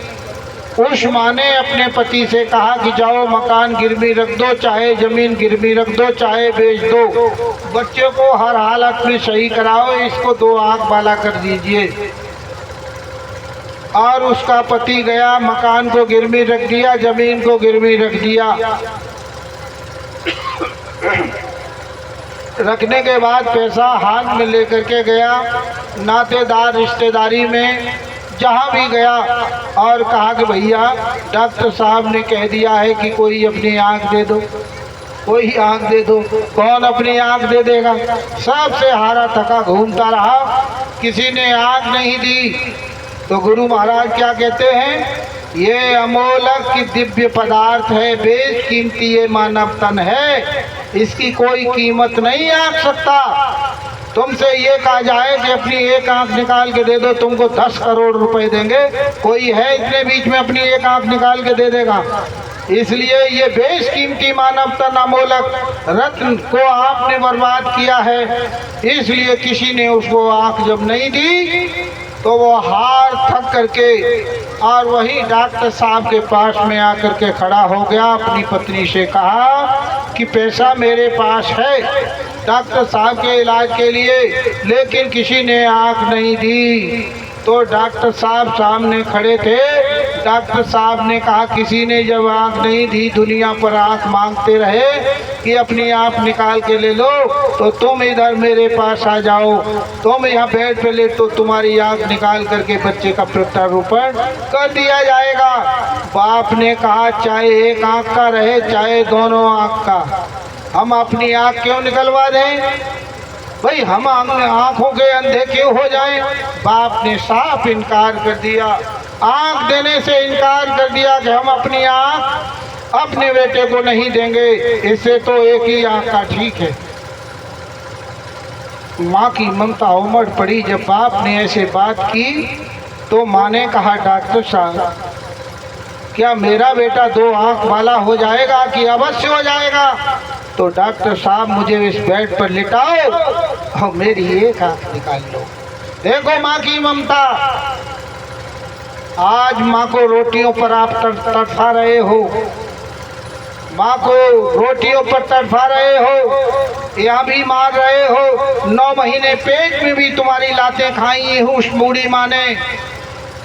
उस माँ ने अपने पति से कहा कि जाओ मकान गिरवी रख दो, चाहे ज़मीन गिरवी रख दो, चाहे बेच दो, बच्चे को हर हालत में सही कराओ, इसको 2 आँख वाला कर दीजिए। और उसका पति गया, मकान को गिरवी रख दिया, ज़मीन को गिरवी रख दिया। रखने के बाद पैसा हाथ में लेकर के गया, नातेदार रिश्तेदारी में जहाँ भी गया और कहा कि भैया डॉक्टर साहब ने कह दिया है कि कोई अपनी आँख दे दो, कोई आँख दे दो। कौन अपनी आँख दे देगा? सबसे हारा थका घूमता रहा, किसी ने आँख नहीं दी। तो गुरु महाराज क्या कहते हैं, ये अमोलक की दिव्य पदार्थ है, बेशकीमती ये मानव तन है, इसकी कोई कीमत नहीं आंक सकता। तुमसे ये कहा जाए कि अपनी एक आंख निकाल के दे दो, तुमको 10 करोड़ रुपए देंगे, कोई है इतने बीच में अपनी एक आंख निकाल के दे देगा? इसलिए ये बेशकीमती मानव तन अमोलक रत्न को आपने बर्बाद किया है। इसलिए किसी ने उसको आंख जब नहीं दी तो वो हार थक करके और वही डॉक्टर साहब के पास में आकर के खड़ा हो गया। अपनी पत्नी से कहा कि पैसा मेरे पास है डॉक्टर साहब के इलाज के लिए, लेकिन किसी ने आँख नहीं दी। तो डॉक्टर साहब सामने खड़े थे। डॉक्टर साहब ने कहा किसी ने जब आँख नहीं दी, दुनिया पर आँख मांगते रहे कि अपनी आँख निकाल के ले लो, तो तुम इधर मेरे पास आ जाओ, तुम यहाँ बेड पे ले, तो तुम्हारी आँख निकाल करके बच्चे का प्रत्यारोपण कर दिया जाएगा। बाप ने कहा चाहे एक आँख का रहे चाहे दोनों आँख का, हम अपनी आँख क्यों निकलवा दें? भाई हम आंखों के अंधे क्यों हो जाएं? बाप ने साफ इनकार कर दिया, आंख देने से इनकार कर दिया कि हम अपनी आंख अपने बेटे को नहीं देंगे, इससे तो एक ही आंख का ठीक है। माँ की ममता उमड़ पड़ी। जब बाप ने ऐसे बात की तो माँ ने कहा, डॉक्टर साहब क्या मेरा बेटा 2 आंख वाला हो जाएगा कि अवश्य हो जाएगा? तो डॉक्टर साहब मुझे इस बेड पर लिटाओ और मेरी एक आंख निकाल लो। देखो माँ की ममता। आज माँ को रोटियों पर आप तड़फा रहे हो, माँ को रोटियों पर तड़फा रहे हो, यहाँ भी मार रहे हो। 9 महीने पेट में भी तुम्हारी लातें खाई है उस बूढ़ी माँ ने,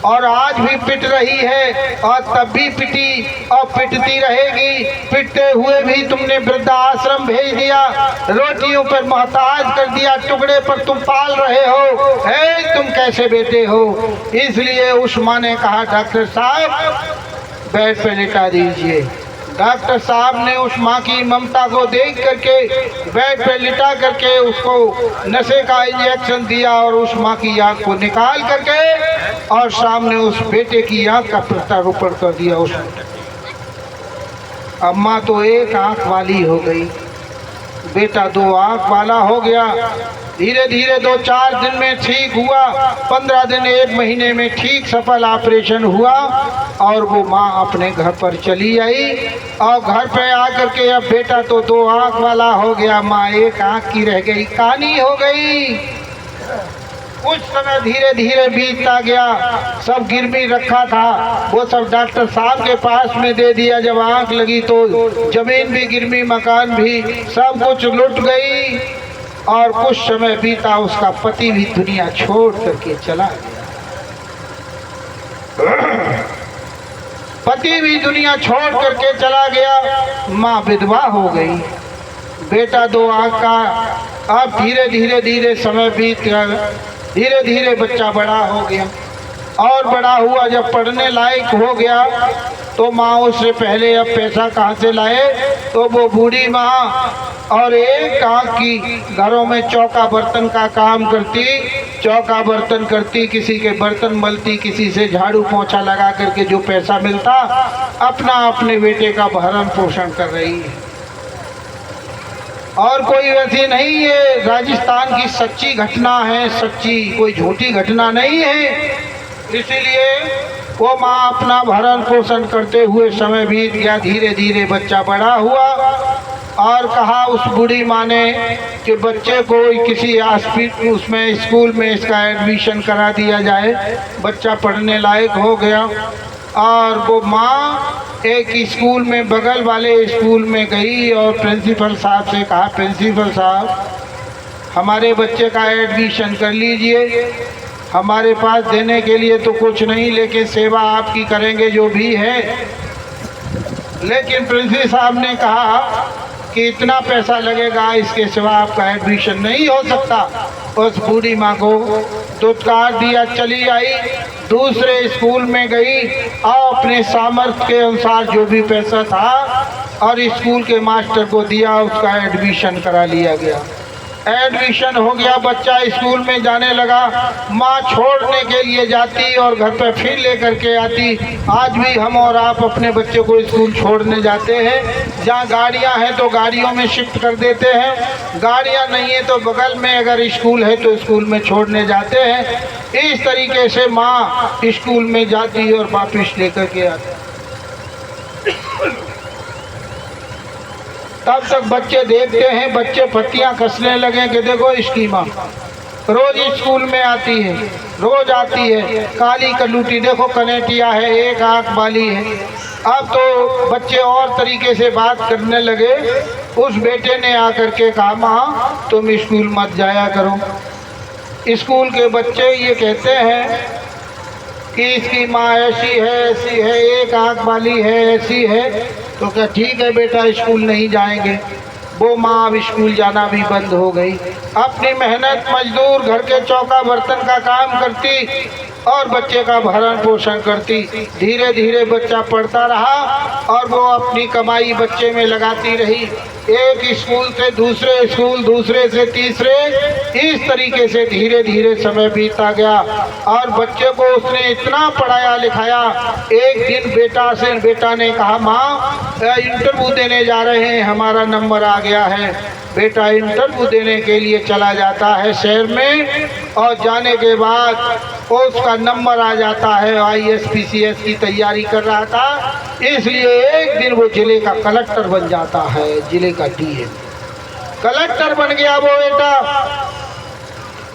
और आज भी पिट रही है, और तब भी पिटी और पिटती रहेगी। पिटते हुए भी तुमने वृद्धाश्रम भेज दिया, रोटियों पर मोहताज कर दिया, टुकड़े पर तुम पाल रहे हो। तुम कैसे बेटे हो? इसलिए उस माँ ने कहा, डॉक्टर साहब बेड पे लिटा दीजिए। डॉक्टर साहब ने उस माँ की ममता को देख करके बेड पे लिटा करके उसको नशे का इंजेक्शन दिया और उस माँ की आँख को निकाल करके और सामने उस बेटे की आँख का प्रत्यारोपण कर दिया। उस अब माँ तो एक आँख वाली हो गई, बेटा 2 आँख वाला हो गया। धीरे धीरे 2-4 दिन में ठीक हुआ, 15 दिन 1 महीने में ठीक सफल ऑपरेशन हुआ और वो माँ अपने घर पर चली आई। और घर पे आकर के अब बेटा तो 2 आँख वाला हो गया, माँ एक आँख की रह गई, कानी हो गई। कुछ समय धीरे धीरे बीतता गया, सब गिरवी रखा था वो सब डॉक्टर साहब के पास में दे दिया। जब आँख लगी तो जमीन भी गिरवी, मकान भी, सब कुछ लुट गई। और कुछ समय बीता, उसका पति भी दुनिया छोड़ करके चला गया। पति भी दुनिया छोड़ करके चला गया, माँ विधवा हो गई, बेटा 2 आँख का। अब धीरे धीरे धीरे समय बीत गया, धीरे धीरे बच्चा बड़ा हो गया और बड़ा हुआ। जब पढ़ने लायक हो गया तो माँ उससे पहले अब पैसा कहाँ से लाए? तो वो बूढ़ी माँ और एक आँख की घरों में चौका बर्तन का काम करती, चौका बर्तन करती, किसी के बर्तन मलती, किसी से झाड़ू पोंछा लगा करके जो पैसा मिलता अपना अपने बेटे का भरण पोषण कर रही है। और कोई वैसी नहीं है, राजस्थान की सच्ची घटना है, सच्ची, कोई झूठी घटना नहीं है। इसीलिए वो माँ अपना भरण पोषण करते हुए समय बीत गया, धीरे धीरे बच्चा बड़ा हुआ। और कहा उस बूढ़ी माँ ने कि बच्चे को किसी हॉस्पिटल उसमें स्कूल में इसका एडमिशन करा दिया जाए, बच्चा पढ़ने लायक हो गया। और वो माँ एक स्कूल में, बगल वाले स्कूल में गई और प्रिंसिपल साहब से कहा, प्रिंसिपल साहब हमारे बच्चे का एडमिशन कर लीजिए, हमारे पास देने के लिए तो कुछ नहीं, लेकिन सेवा आपकी करेंगे जो भी है। लेकिन प्रिंसिपल साहब ने कहा कि इतना पैसा लगेगा, इसके सिवा आपका एडमिशन नहीं हो सकता। उस बूढ़ी माँ को दुत्कार दिया, चली आई, दूसरे स्कूल में गई और अपने सामर्थ्य के अनुसार जो भी पैसा था और स्कूल के मास्टर को दिया, उसका एडमिशन करा लिया गया। एडमिशन हो गया, बच्चा स्कूल में जाने लगा। माँ छोड़ने के लिए जाती और घर पे फिर लेकर के आती। आज भी हम और आप अपने बच्चे को स्कूल छोड़ने जाते हैं, जहाँ गाड़ियाँ हैं तो गाड़ियों में शिफ्ट कर देते हैं, गाड़ियाँ नहीं है तो बगल में अगर स्कूल है तो स्कूल में छोड़ने जाते हैं। इस तरीके से माँ स्कूल में जाती और वापिस लेकर के आती। तब तक बच्चे देखते हैं, बच्चे पत्तियां कसने लगे कि देखो इसकी माँ रोज स्कूल में आती है, रोज आती है, काली कलूटी, देखो कनेटिया है, एक आँख वाली है। अब तो बच्चे और तरीके से बात करने लगे। उस बेटे ने आकर के कहा, माँ तुम स्कूल मत जाया करो। स्कूल के बच्चे ये कहते हैं कि इसकी माँ ऐसी है, एक आँख वाली है, ऐसी है। तो क्या ठीक है बेटा, स्कूल नहीं जाएंगे। वो माँ अब स्कूल जाना भी बंद हो गई। अपनी मेहनत मजदूर घर के चौका बर्तन का काम करती और बच्चे का भरण पोषण करती। धीरे धीरे बच्चा पढ़ता रहा और वो अपनी कमाई बच्चे में लगाती रही। एक स्कूल से दूसरे स्कूल, दूसरे से तीसरे, इस तरीके से धीरे धीरे समय बीतता गया और बच्चे को उसने इतना पढ़ाया लिखाया। एक दिन बेटा ने कहा, माँ इंटरव्यू देने जा रहे हैं, हमारा नंबर आ गया है। बेटा इंटरव्यू देने के लिए चला जाता है शहर में और जाने के बाद उसका नंबर आ जाता है। IAS PCS की तैयारी कर रहा था, इसलिए एक दिन वो जिले का कलेक्टर बन जाता है, जिले का DM कलेक्टर बन गया वो बेटा।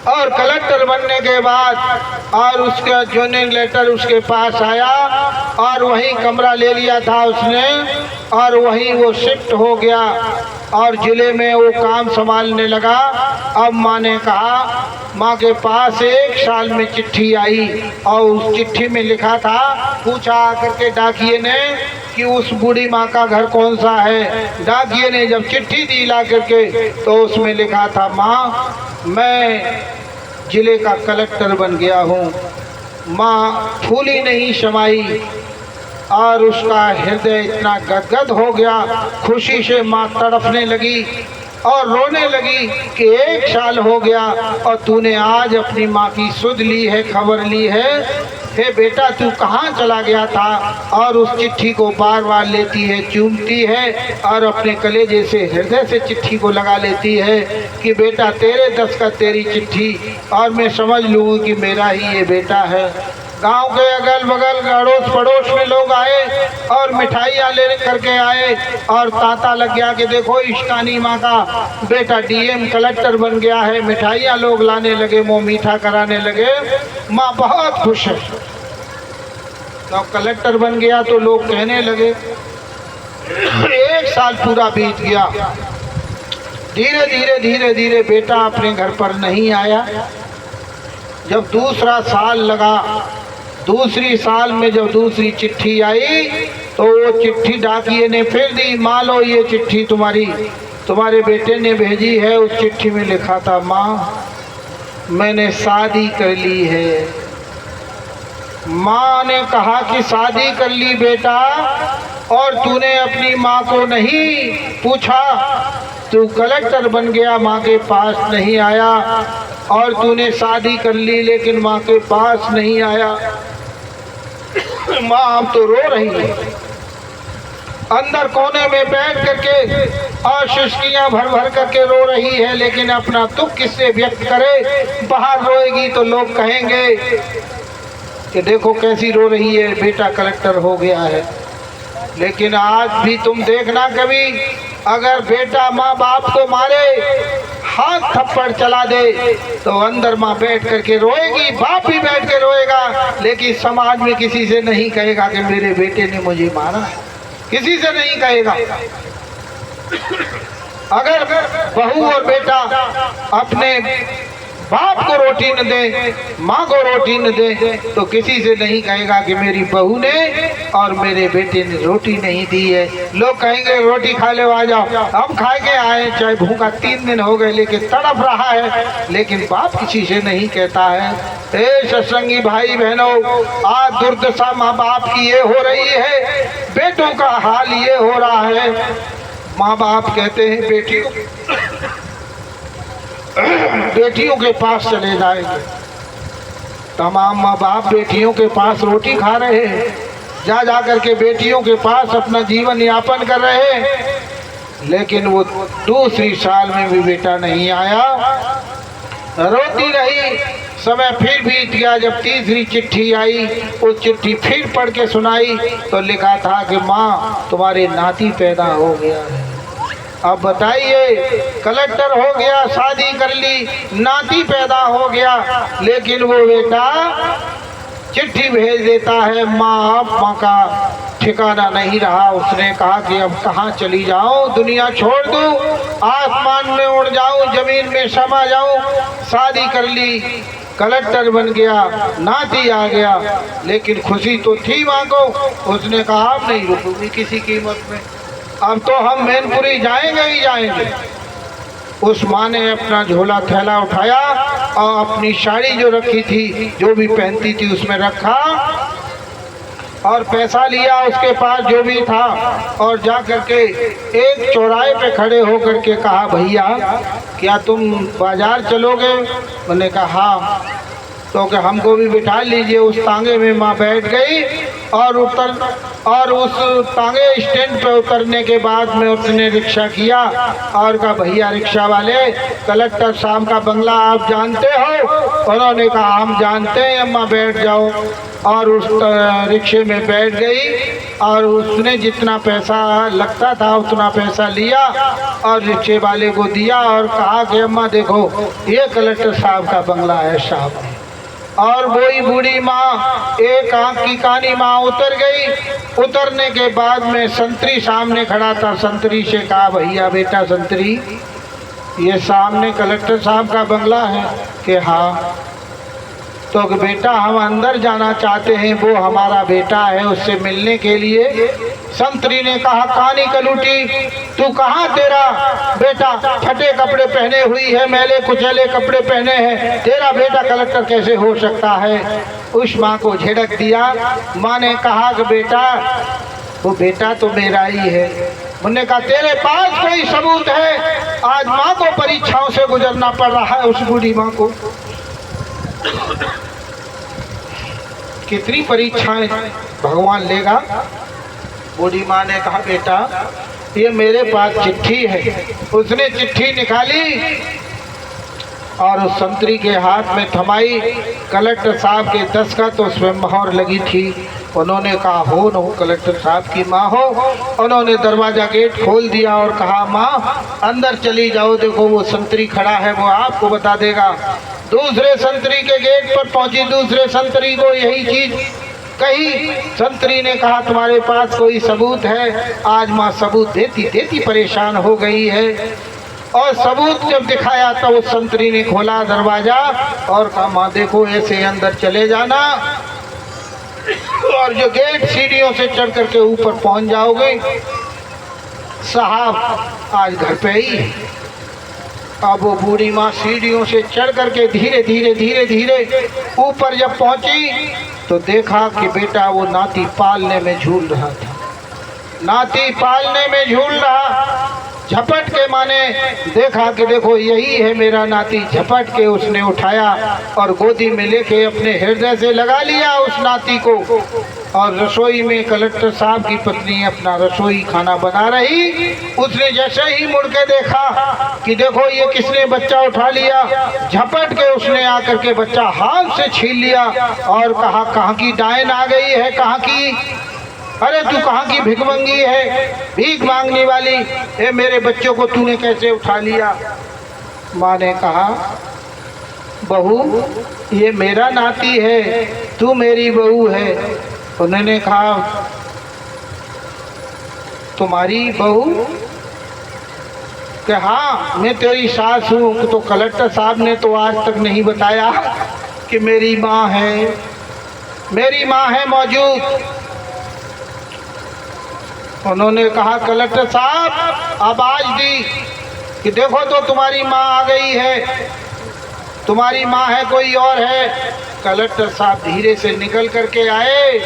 और कलेक्टर बनने के बाद और उसका ज्वाइनिंग लेटर उसके पास आया और वहीं कमरा ले लिया था उसने और वहीं वो शिफ्ट हो गया और जिले में वो काम संभालने लगा। अब माँ ने कहा, माँ के पास 1 साल में चिट्ठी आई और उस चिट्ठी में लिखा था, पूछा आकर के डाकिये ने कि उस बूढ़ी माँ का घर कौन सा है। डाकिये ने जब चिट्ठी दी ला करके तो उसमें लिखा था, माँ मैं जिले का कलेक्टर बन गया हूँ। माँ फूली नहीं समाई और उसका हृदय इतना गदगद हो गया, खुशी से माँ तड़पने लगी और रोने लगी कि 1 साल हो गया और तूने आज अपनी माँ की सुध ली है, खबर ली है। हे बेटा, तू कहाँ चला गया था? और उस चिट्ठी को बार बार लेती है, चूमती है और अपने कलेजे से, हृदय से चिट्ठी को लगा लेती है कि बेटा तेरे दस्तखत, तेरी चिट्ठी, और मैं समझ लूँ कि मेरा ही ये बेटा है। गांव के अगल बगल अड़ोस पड़ोस में लोग आए और मिठाइयाँ ले करके आए और तांता लग गया कि देखो इश्कानी माँ का बेटा DM कलेक्टर बन गया है। मिठाइयाँ लोग लाने लगे, मुँह मीठा कराने लगे। माँ बहुत खुश है। तो कलेक्टर बन गया तो लोग कहने लगे। 1 साल पूरा बीत गया। धीरे धीरे बेटा अपने घर पर नहीं आया। जब दूसरा साल लगा, दूसरी साल में जब दूसरी चिट्ठी आई तो वो चिट्ठी डाकिये ने फिर दी, मान लो ये चिट्ठी तुम्हारे बेटे ने भेजी है। उस चिट्ठी में लिखा था, माँ मैंने शादी कर ली है। माँ ने कहा कि शादी कर ली बेटा, और तूने अपनी माँ को नहीं पूछा। तू कलेक्टर बन गया, माँ के पास नहीं आया, और तूने शादी कर ली लेकिन माँ के पास नहीं आया। माँ अब तो रो रही है, अंदर कोने में बैठ करके और शुष्कियाँ भर भर करके रो रही है, लेकिन अपना दुख किससे व्यक्त करे? बाहर रोएगी तो लोग कहेंगे कि देखो कैसी रो रही है, बेटा कलेक्टर हो गया है। लेकिन आज भी तुम देखना, कभी अगर बेटा माँ बाप को मारे, हाथ थप्पड़ चला दे, तो अंदर माँ बैठ करके रोएगी, बाप भी बैठ के रोएगा, लेकिन समाज में किसी से नहीं कहेगा कि मेरे बेटे ने मुझे मारा है, किसी से नहीं कहेगा। अगर बहू और बेटा अपने बाप को रोटी न दे, माँ को रोटी न दे, तो किसी से नहीं कहेगा कि मेरी बहू ने और मेरे बेटे ने रोटी नहीं दी है। लोग कहेंगे रोटी खा ले, आ जाओ, हम खा के आए, चाहे भूखा 3 दिन हो गए लेकिन तड़प रहा है, लेकिन बाप किसी से नहीं कहता है। ए सत्संगी भाई बहनों, आज दुर्दशा माँ बाप की ये हो रही है, बेटों का हाल ये हो रहा है। माँ बाप कहते हैं बेटियों के पास चले जाएंगे। तमाम माँ बाप बेटियों के पास रोटी खा रहे हैं, जा करके बेटियों के पास अपना जीवन यापन कर रहे हैं, लेकिन वो दूसरी साल में भी बेटा नहीं आया। रोती रही, समय फिर बीत गया। जब तीसरी चिट्ठी आई, उस चिट्ठी फिर पढ़ के सुनाई तो लिखा था कि माँ तुम्हारे नाती पैदा हो गया है। अब बताइए, कलेक्टर हो गया, शादी कर ली, नाती पैदा हो गया, लेकिन वो बेटा चिट्ठी भेज देता है। माँ का ठिकाना नहीं रहा। उसने कहा कि अब कहाँ चली जाऊँ, दुनिया छोड़ दूँ, आसमान में उड़ जाऊँ, जमीन में समा जाऊँ। शादी कर ली, कलेक्टर बन गया, नाती आ गया, लेकिन खुशी तो थी माँ को। उसने कहा अब नहीं रुकूंगी किसी कीमत में, अब तो हम मैनपुरी जाएंगे ही जाएंगे। उस माँ ने अपना झोला थैला उठाया और अपनी साड़ी जो रखी थी, जो भी पहनती थी, उसमें रखा और पैसा लिया उसके पास जो भी था, और जा करके एक चौराहे पे खड़े होकर के कहा, भैया क्या तुम बाजार चलोगे? मैंने कहा हाँ। तो कि हमको भी बिठा लीजिए। उस तांगे में माँ बैठ गई और उस तांगे स्टैंड पे उतरने के बाद में उसने रिक्शा किया और कहा, भैया रिक्शा वाले, कलेक्टर साहब का बंगला आप जानते हो? उन्होंने कहा हम जानते हैं अम्मा, बैठ जाओ। और उस रिक्शे में बैठ गई और उसने जितना पैसा लगता था उतना पैसा लिया और रिक्शे वाले को दिया और कहा कि अम्मा देखो, ये कलेक्टर साहब का बंगला है साहब। और वही बूढ़ी माँ, एक आँख की कानी माँ उतर गई। उतरने के बाद में संतरी सामने खड़ा था। संतरी से कहा, भैया बेटा संतरी, ये सामने कलेक्टर साहब का बंगला है? कि हाँ। तो बेटा हम अंदर जाना चाहते हैं, वो हमारा बेटा है, उससे मिलने के लिए। संतरी ने कहा, कानी कलूटी, तू कहाँ, तेरा बेटा फटे कपड़े पहने हुई है, मैले कुचले कपड़े पहने हैं, तेरा बेटा कलेक्टर कैसे हो सकता है? उस माँ को झिड़क दिया। माँ ने कहा कि बेटा, वो बेटा तो मेरा ही है। उन्होंने कहा, तेरे पास कोई सबूत है? आज माँ को परीक्षाओं से गुजरना पड़ रहा है। उस बूढ़ी माँ को कितनी परीक्षाएं भगवान लेगा। बूढ़ी माँ ने कहा, बेटा ये मेरे पास चिट्ठी है। उसने चिट्ठी निकाली और उस संतरी के हाथ में थमाई। कलेक्टर साहब के दस्तखत उसमें मोहर लगी थी। उन्होंने कहा, हो न हो कलेक्टर साहब की माँ हो। उन्होंने दरवाज़ा गेट खोल दिया और कहा, माँ अंदर चली जाओ, देखो वो संतरी खड़ा है, वो आपको बता देगा। दूसरे संतरी के गेट पर पहुंची, दूसरे संतरी को यही चीज कही। संतरी ने कहा, तुम्हारे पास कोई सबूत है? आज माँ सबूत देती देती परेशान हो गई है। और सबूत जब दिखाया तो उस संतरी ने खोला दरवाजा और कहा, माँ देखो ऐसे अंदर चले जाना और जो गेट सीढ़ियों से चढ़ करके ऊपर पहुंच जाओगे, साहब आज घर पे ही है। अब वो बूढ़ी माँ सीढ़ियों से चढ़ करके धीरे धीरे ऊपर जब पहुंची तो देखा कि बेटा वो नाती पालने में झूल रहा था। नाती पालने में झूल रहा। झपट के माने देखा कि देखो यही है मेरा नाती। झपट के उसने उठाया और गोदी में लेके अपने हृदय से लगा लिया उस नाती को। और रसोई में कलेक्टर साहब की पत्नी अपना रसोई खाना बना रही। उसने जैसे ही मुड़ के देखा कि देखो ये किसने बच्चा उठा लिया, झपट के उसने आकर के बच्चा हाथ से छीन लिया और कहा, कहाँ की डायन आ गई है, कहाँ की, अरे तू कहाँ की भिखमंगी है, भीख मांगने वाली, ये मेरे बच्चों को तूने कैसे उठा लिया? माँ ने कहा, बहू ये मेरा नाती है, तू मेरी बहू है। उन्होंने कहा, तुम्हारी बहू? कि हाँ मैं तेरी सास हूँ। तो कलेक्टर साहब ने तो आज तक नहीं बताया कि मेरी माँ है, मेरी माँ है मौजूद। उन्होंने कहा, कलेक्टर साहब आवाज दी कि देखो तो तुम्हारी माँ आ गई है, तुम्हारी माँ है कोई और है। कलेक्टर साहब धीरे से निकल करके आए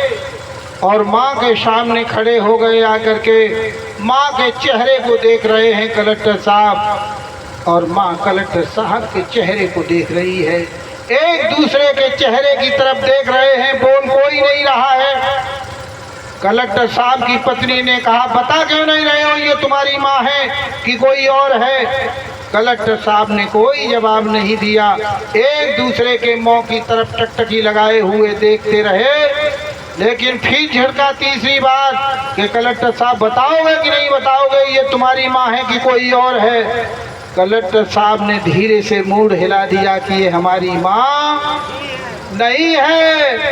और माँ के सामने खड़े हो गए। आकर के माँ के चेहरे को देख रहे हैं कलेक्टर साहब, और माँ कलेक्टर साहब के चेहरे को देख रही है। एक दूसरे के चेहरे की तरफ देख रहे हैं, बोल कोई नहीं रहा है। कलेक्टर साहब की पत्नी ने कहा, बता क्यों नहीं रहे हो ये तुम्हारी माँ है कि कोई और है? कलेक्टर साहब ने कोई जवाब नहीं दिया। एक दूसरे के मुंह की तरफ टकटकी लगाए हुए देखते रहे। लेकिन फिर झिड़का तीसरी बार कि कलेक्टर साहब बताओगे कि नहीं बताओगे, ये तुम्हारी माँ है कि कोई और है? कलेक्टर साहब ने धीरे से मूड हिला दिया कि ये हमारी माँ नहीं है,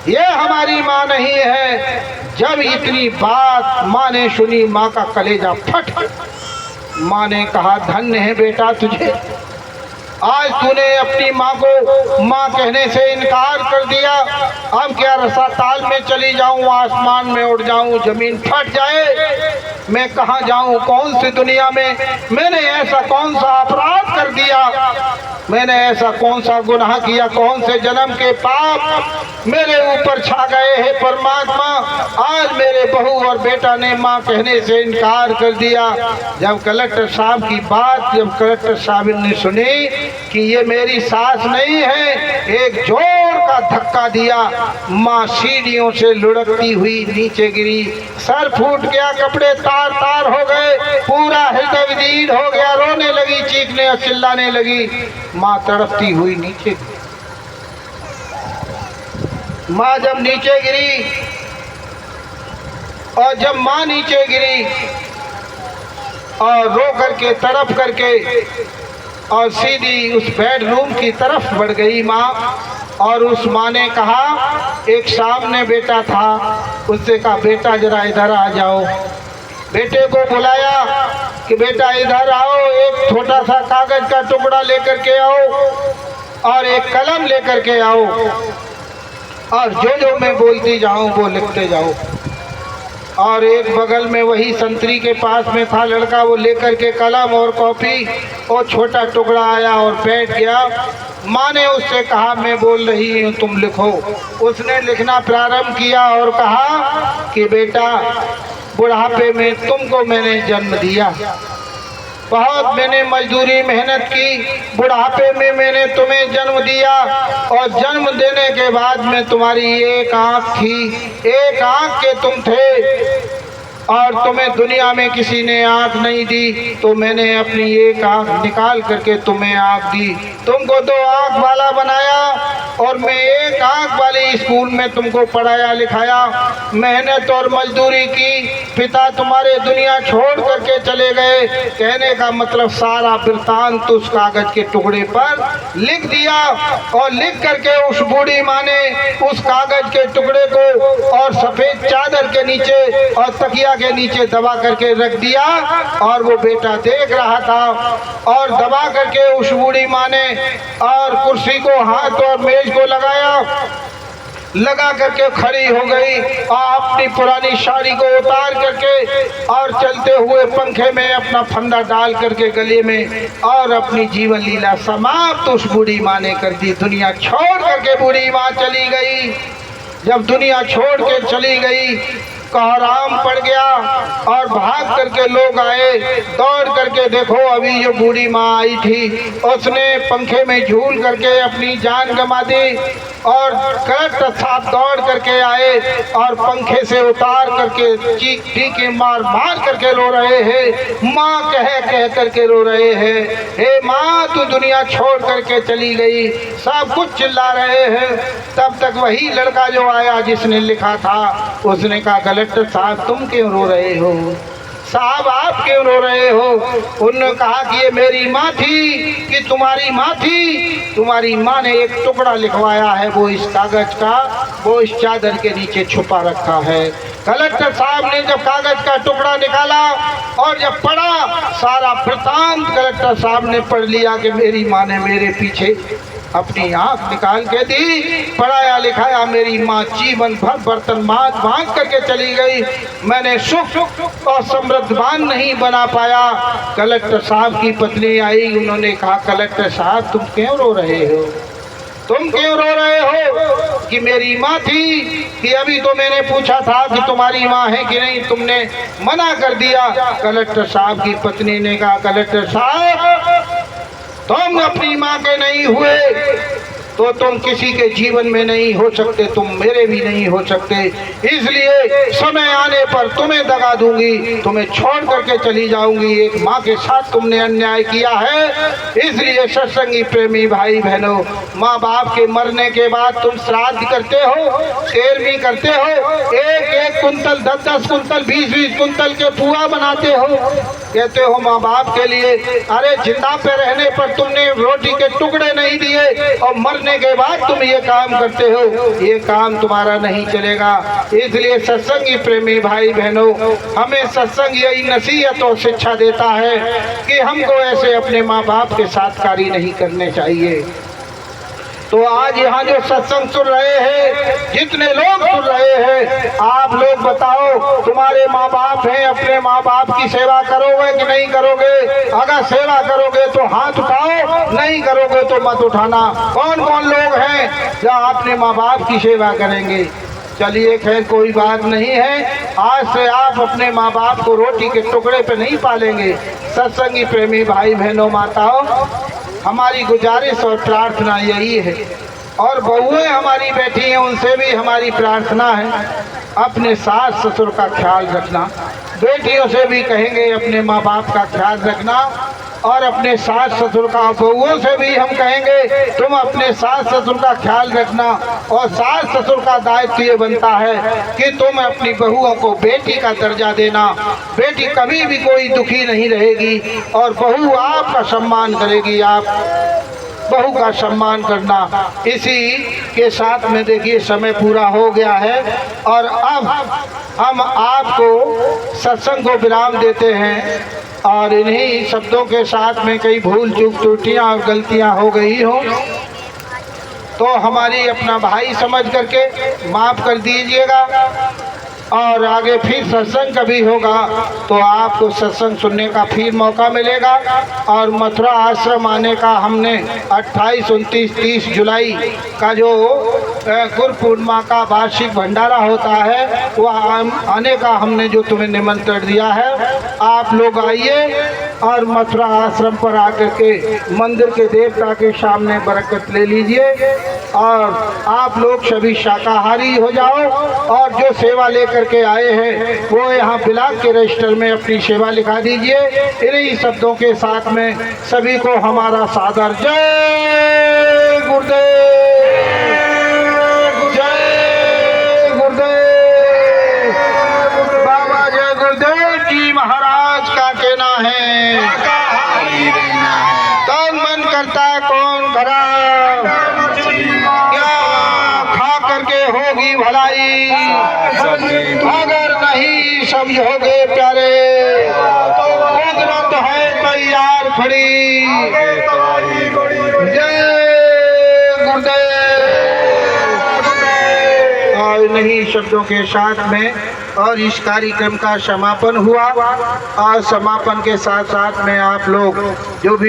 ये हमारी माँ नहीं है। जब इतनी बात माँ ने सुनी, माँ का कलेजा फट। माँ ने कहा, धन्य है बेटा तुझे, आज तूने अपनी माँ को माँ कहने से इनकार कर दिया। अब क्या रसाताल में चली जाऊं, आसमान में उड़ जाऊं, जमीन फट जाए, मैं कहाँ जाऊं, कौन सी दुनिया में मैंने ऐसा कौन सा अपराध कर दिया, मैंने ऐसा कौन सा गुनाह किया, कौन से जन्म के पाप मेरे ऊपर छा गए हैं परमात्मा। आज मेरे बहू और बेटा ने माँ कहने से इनकार कर दिया। जब कलेक्टर साहब की बात जब कलेक्टर साहब ने सुनी कि ये मेरी सास नहीं है, एक जोर का धक्का दिया, माँ सीढ़ियों से लुढ़कती हुई नीचे गिरी, सर फूट गया, कपड़े तार तार हो गए, पूरा हृदय विदीर्ण हो गया, रोने लगी, चीखने और चिल्लाने लगी। माँ तड़पती हुई नीचे गिरी। माँ जब नीचे गिरी और जब माँ नीचे गिरी और रो करके तड़प करके और सीधी उस बेडरूम की तरफ बढ़ गई माँ, और उस माँ ने कहा, एक सामने बेटा था, उससे कहा बेटा जरा इधर आ जाओ। बेटे को बुलाया कि बेटा इधर आओ, एक छोटा सा कागज का टुकड़ा लेकर के आओ और एक कलम लेकर के आओ, और जो जो मैं बोलती जाऊं वो लिखते जाओ। और एक बगल में वही संतरी के पास में था लड़का, वो लेकर के कलम और कॉपी और छोटा टुकड़ा आया और बैठ गया। माँ ने उससे कहा, मैं बोल रही हूँ तुम लिखो। उसने लिखना प्रारंभ किया और कहा कि बेटा, बुढ़ापे में तुमको मैंने जन्म दिया, बहुत मैंने मजदूरी मेहनत की, बुढ़ापे में मैंने तुम्हें जन्म दिया, और जन्म देने के बाद में तुम्हारी एक आँख थी, एक आँख के तुम थे, और तुम्हें दुनिया में किसी ने आँख नहीं दी, तो मैंने अपनी एक आँख निकाल करके तुम्हें आँख दी। तुमको 2 आँख वाला बनाया और मैं एक आँख वाली स्कूल में तुमको पढ़ाया लिखाया, मेहनत और मजदूरी की। पिता तुम्हारे दुनिया छोड़ करके चले गए। कहने का मतलब सारा वृत्तांत उस कागज के टुकड़े पर लिख दिया, और लिख करके उस बूढ़ी माँ ने उस कागज के टुकड़े को और सफेद चादर के नीचे और तकिया के नीचे दबा करके रख दिया। और वो बेटा देख रहा था, और दबा करके उस बूढ़ी माँ ने और कुर्सी को हाथ और मेज को लगा करके खड़ी हो गई, और अपनी पुरानी साड़ी को उतार करके और चलते हुए पंखे में अपना फंदा डाल करके गले में और अपनी जीवन लीला समाप्त उस बूढ़ी माँ ने कर दी। दुनिया छोड़ करके बूढ़ी माँ चली गई। जब दुनिया छोड़ के चली गई, कोहराम पड़ गया और भाग करके लोग आए, दौड़ करके देखो अभी जो बूढ़ी माँ आई थी, उसने पंखे में झूल करके अपनी जान गंवा दी। और कलेक्टर साहब दौड़ करके आए और पंखे से उतार करके चीखे मार मार करके रो रहे हैं, माँ कह करके रो रहे हैं, हे माँ तू दुनिया छोड़ करके चली गई। सब कुछ चिल्ला रहे हैं। तब तक वही लड़का जो आया जिसने लिखा था, उसने कहा कलेक्टर साहब तुम क्यों रो रहे हो, साहब आप क्यों रो रहे हो। उन्होंने कहा कि ये मेरी माँ थी कि तुम्हारी माँ थी, तुम्हारी माँ ने एक टुकड़ा लिखवाया है, वो इस कागज का वो इस चादर के नीचे छुपा रखा है। कलेक्टर साहब ने जब कागज का टुकड़ा निकाला और जब पढ़ा, सारा वृत्तांत कलेक्टर साहब ने पढ़ लिया कि मेरी माँ ने मेरे पीछे अपनी आँख निकाल के दी, पढ़ाया लिखाया, मेरी माँ जीवन भर बर्तन मांग करके चली गई, मैंने सुख और समृद्धवान नहीं बना पाया। कलेक्टर साहब की पत्नी आई, उन्होंने कहा कलेक्टर साहब तुम क्यों रो रहे हो, तुम क्यों रो रहे हो कि मेरी माँ थी कि अभी तो मैंने पूछा था कि तुम्हारी माँ है कि नहीं, तुमने मना कर दिया। कलेक्टर साहब की पत्नी ने कहा कलेक्टर साहब तुम अपनी माँ के नहीं हुए तो तुम किसी के जीवन में नहीं हो सकते, तुम मेरे भी नहीं हो सकते, इसलिए समय आने पर तुम्हें दगा दूंगी, तुम्हें छोड़ करके चली जाऊंगी। एक माँ के साथ तुमने अन्याय किया है, इसलिए सत्संगी प्रेमी भाई बहनों, माँ बाप के मरने के बाद तुम श्राद्ध करते हो, 13वीं करते हो, 1-1 कुंतल 10-10 कुंतल 20-20 कुंतल के पुआ बनाते हो, कहते हो माँ बाप के लिए, अरे जिंदा पे रहने पर तुमने रोटी के टुकड़े नहीं दिए और मरने के बाद तुम ये काम करते हो, ये काम तुम्हारा नहीं चलेगा। इसलिए सत्संगी प्रेमी भाई बहनों, हमें सत्संग यही नसीहत और शिक्षा देता है कि हमको ऐसे अपने माँ बाप के साथ कार्य नहीं करने चाहिए। तो आज यहाँ जो सत्संग सुन रहे हैं, जितने लोग सुन रहे हैं, आप लोग बताओ, तुम्हारे माँ बाप हैं, अपने माँ बाप की सेवा करोगे कि नहीं करोगे? अगर सेवा करोगे तो हाथ उठाओ, नहीं करोगे तो मत उठाना। कौन कौन लोग हैं जो अपने माँ बाप की सेवा करेंगे? चलिए खैर कोई बात नहीं है, आज से आप अपने माँ बाप को रोटी के टुकड़े पे नहीं पालेंगे। सत्संगी प्रेमी भाई बहनों माताओं, हमारी गुजारिश और प्रार्थना यही है, और बहुएं हमारी बैठी हैं, उनसे भी हमारी प्रार्थना है, अपने सास ससुर का ख्याल रखना। बेटियों से भी कहेंगे अपने माँ बाप का ख्याल रखना, और अपने सास ससुर का, बहुओं से भी हम कहेंगे तुम अपने सास ससुर का ख्याल रखना। और सास ससुर का दायित्व ये बनता है कि तुम अपनी बहुओं को बेटी का दर्जा देना। बेटी कभी भी कोई दुखी नहीं रहेगी और बहू आपका सम्मान करेगी, आप बहू का सम्मान करना। इसी के साथ में देखिए समय पूरा हो गया है, और अब हम आपको सत्संग को विराम देते हैं। और इन्हीं शब्दों के साथ में कई भूल चूक त्रुटियां और गलतियां हो गई हो तो हमारी अपना भाई समझ करके माफ़ कर दीजिएगा। और आगे फिर सत्संग कभी होगा तो आपको सत्संग सुनने का फिर मौका मिलेगा। और मथुरा आश्रम आने का हमने 28, 29, 30 जुलाई का जो गुरु पूर्णिमा का वार्षिक भंडारा होता है, वह आने का हमने जो तुम्हें निमंत्रण दिया है, आप लोग आइए और मथुरा आश्रम पर आकर के मंदिर के देवता के सामने बरकत ले लीजिए। और आप लोग सभी शाकाहारी हो जाओ, और जो सेवा लेकर के आए हैं वो यहाँ ब्लॉक के रजिस्टर में अपनी सेवा लिखा दीजिए। इन्हीं शब्दों के साथ में सभी को हमारा सादर जय गुरुदेव, जय गुरुदेव, बाबा जय गुरुदेव जी महाराज का कहना है, तन मन करता कौन भरा, क्या खा करके होगी भलाई, अगर नहीं सब होगे प्यारे, कुदरत है तैयार खड़ी, जय गुरुदेव। और इन्हीं शब्दों के साथ में और इस कार्यक्रम का समापन हुआ। और समापन के साथ साथ में आप लोग जो भी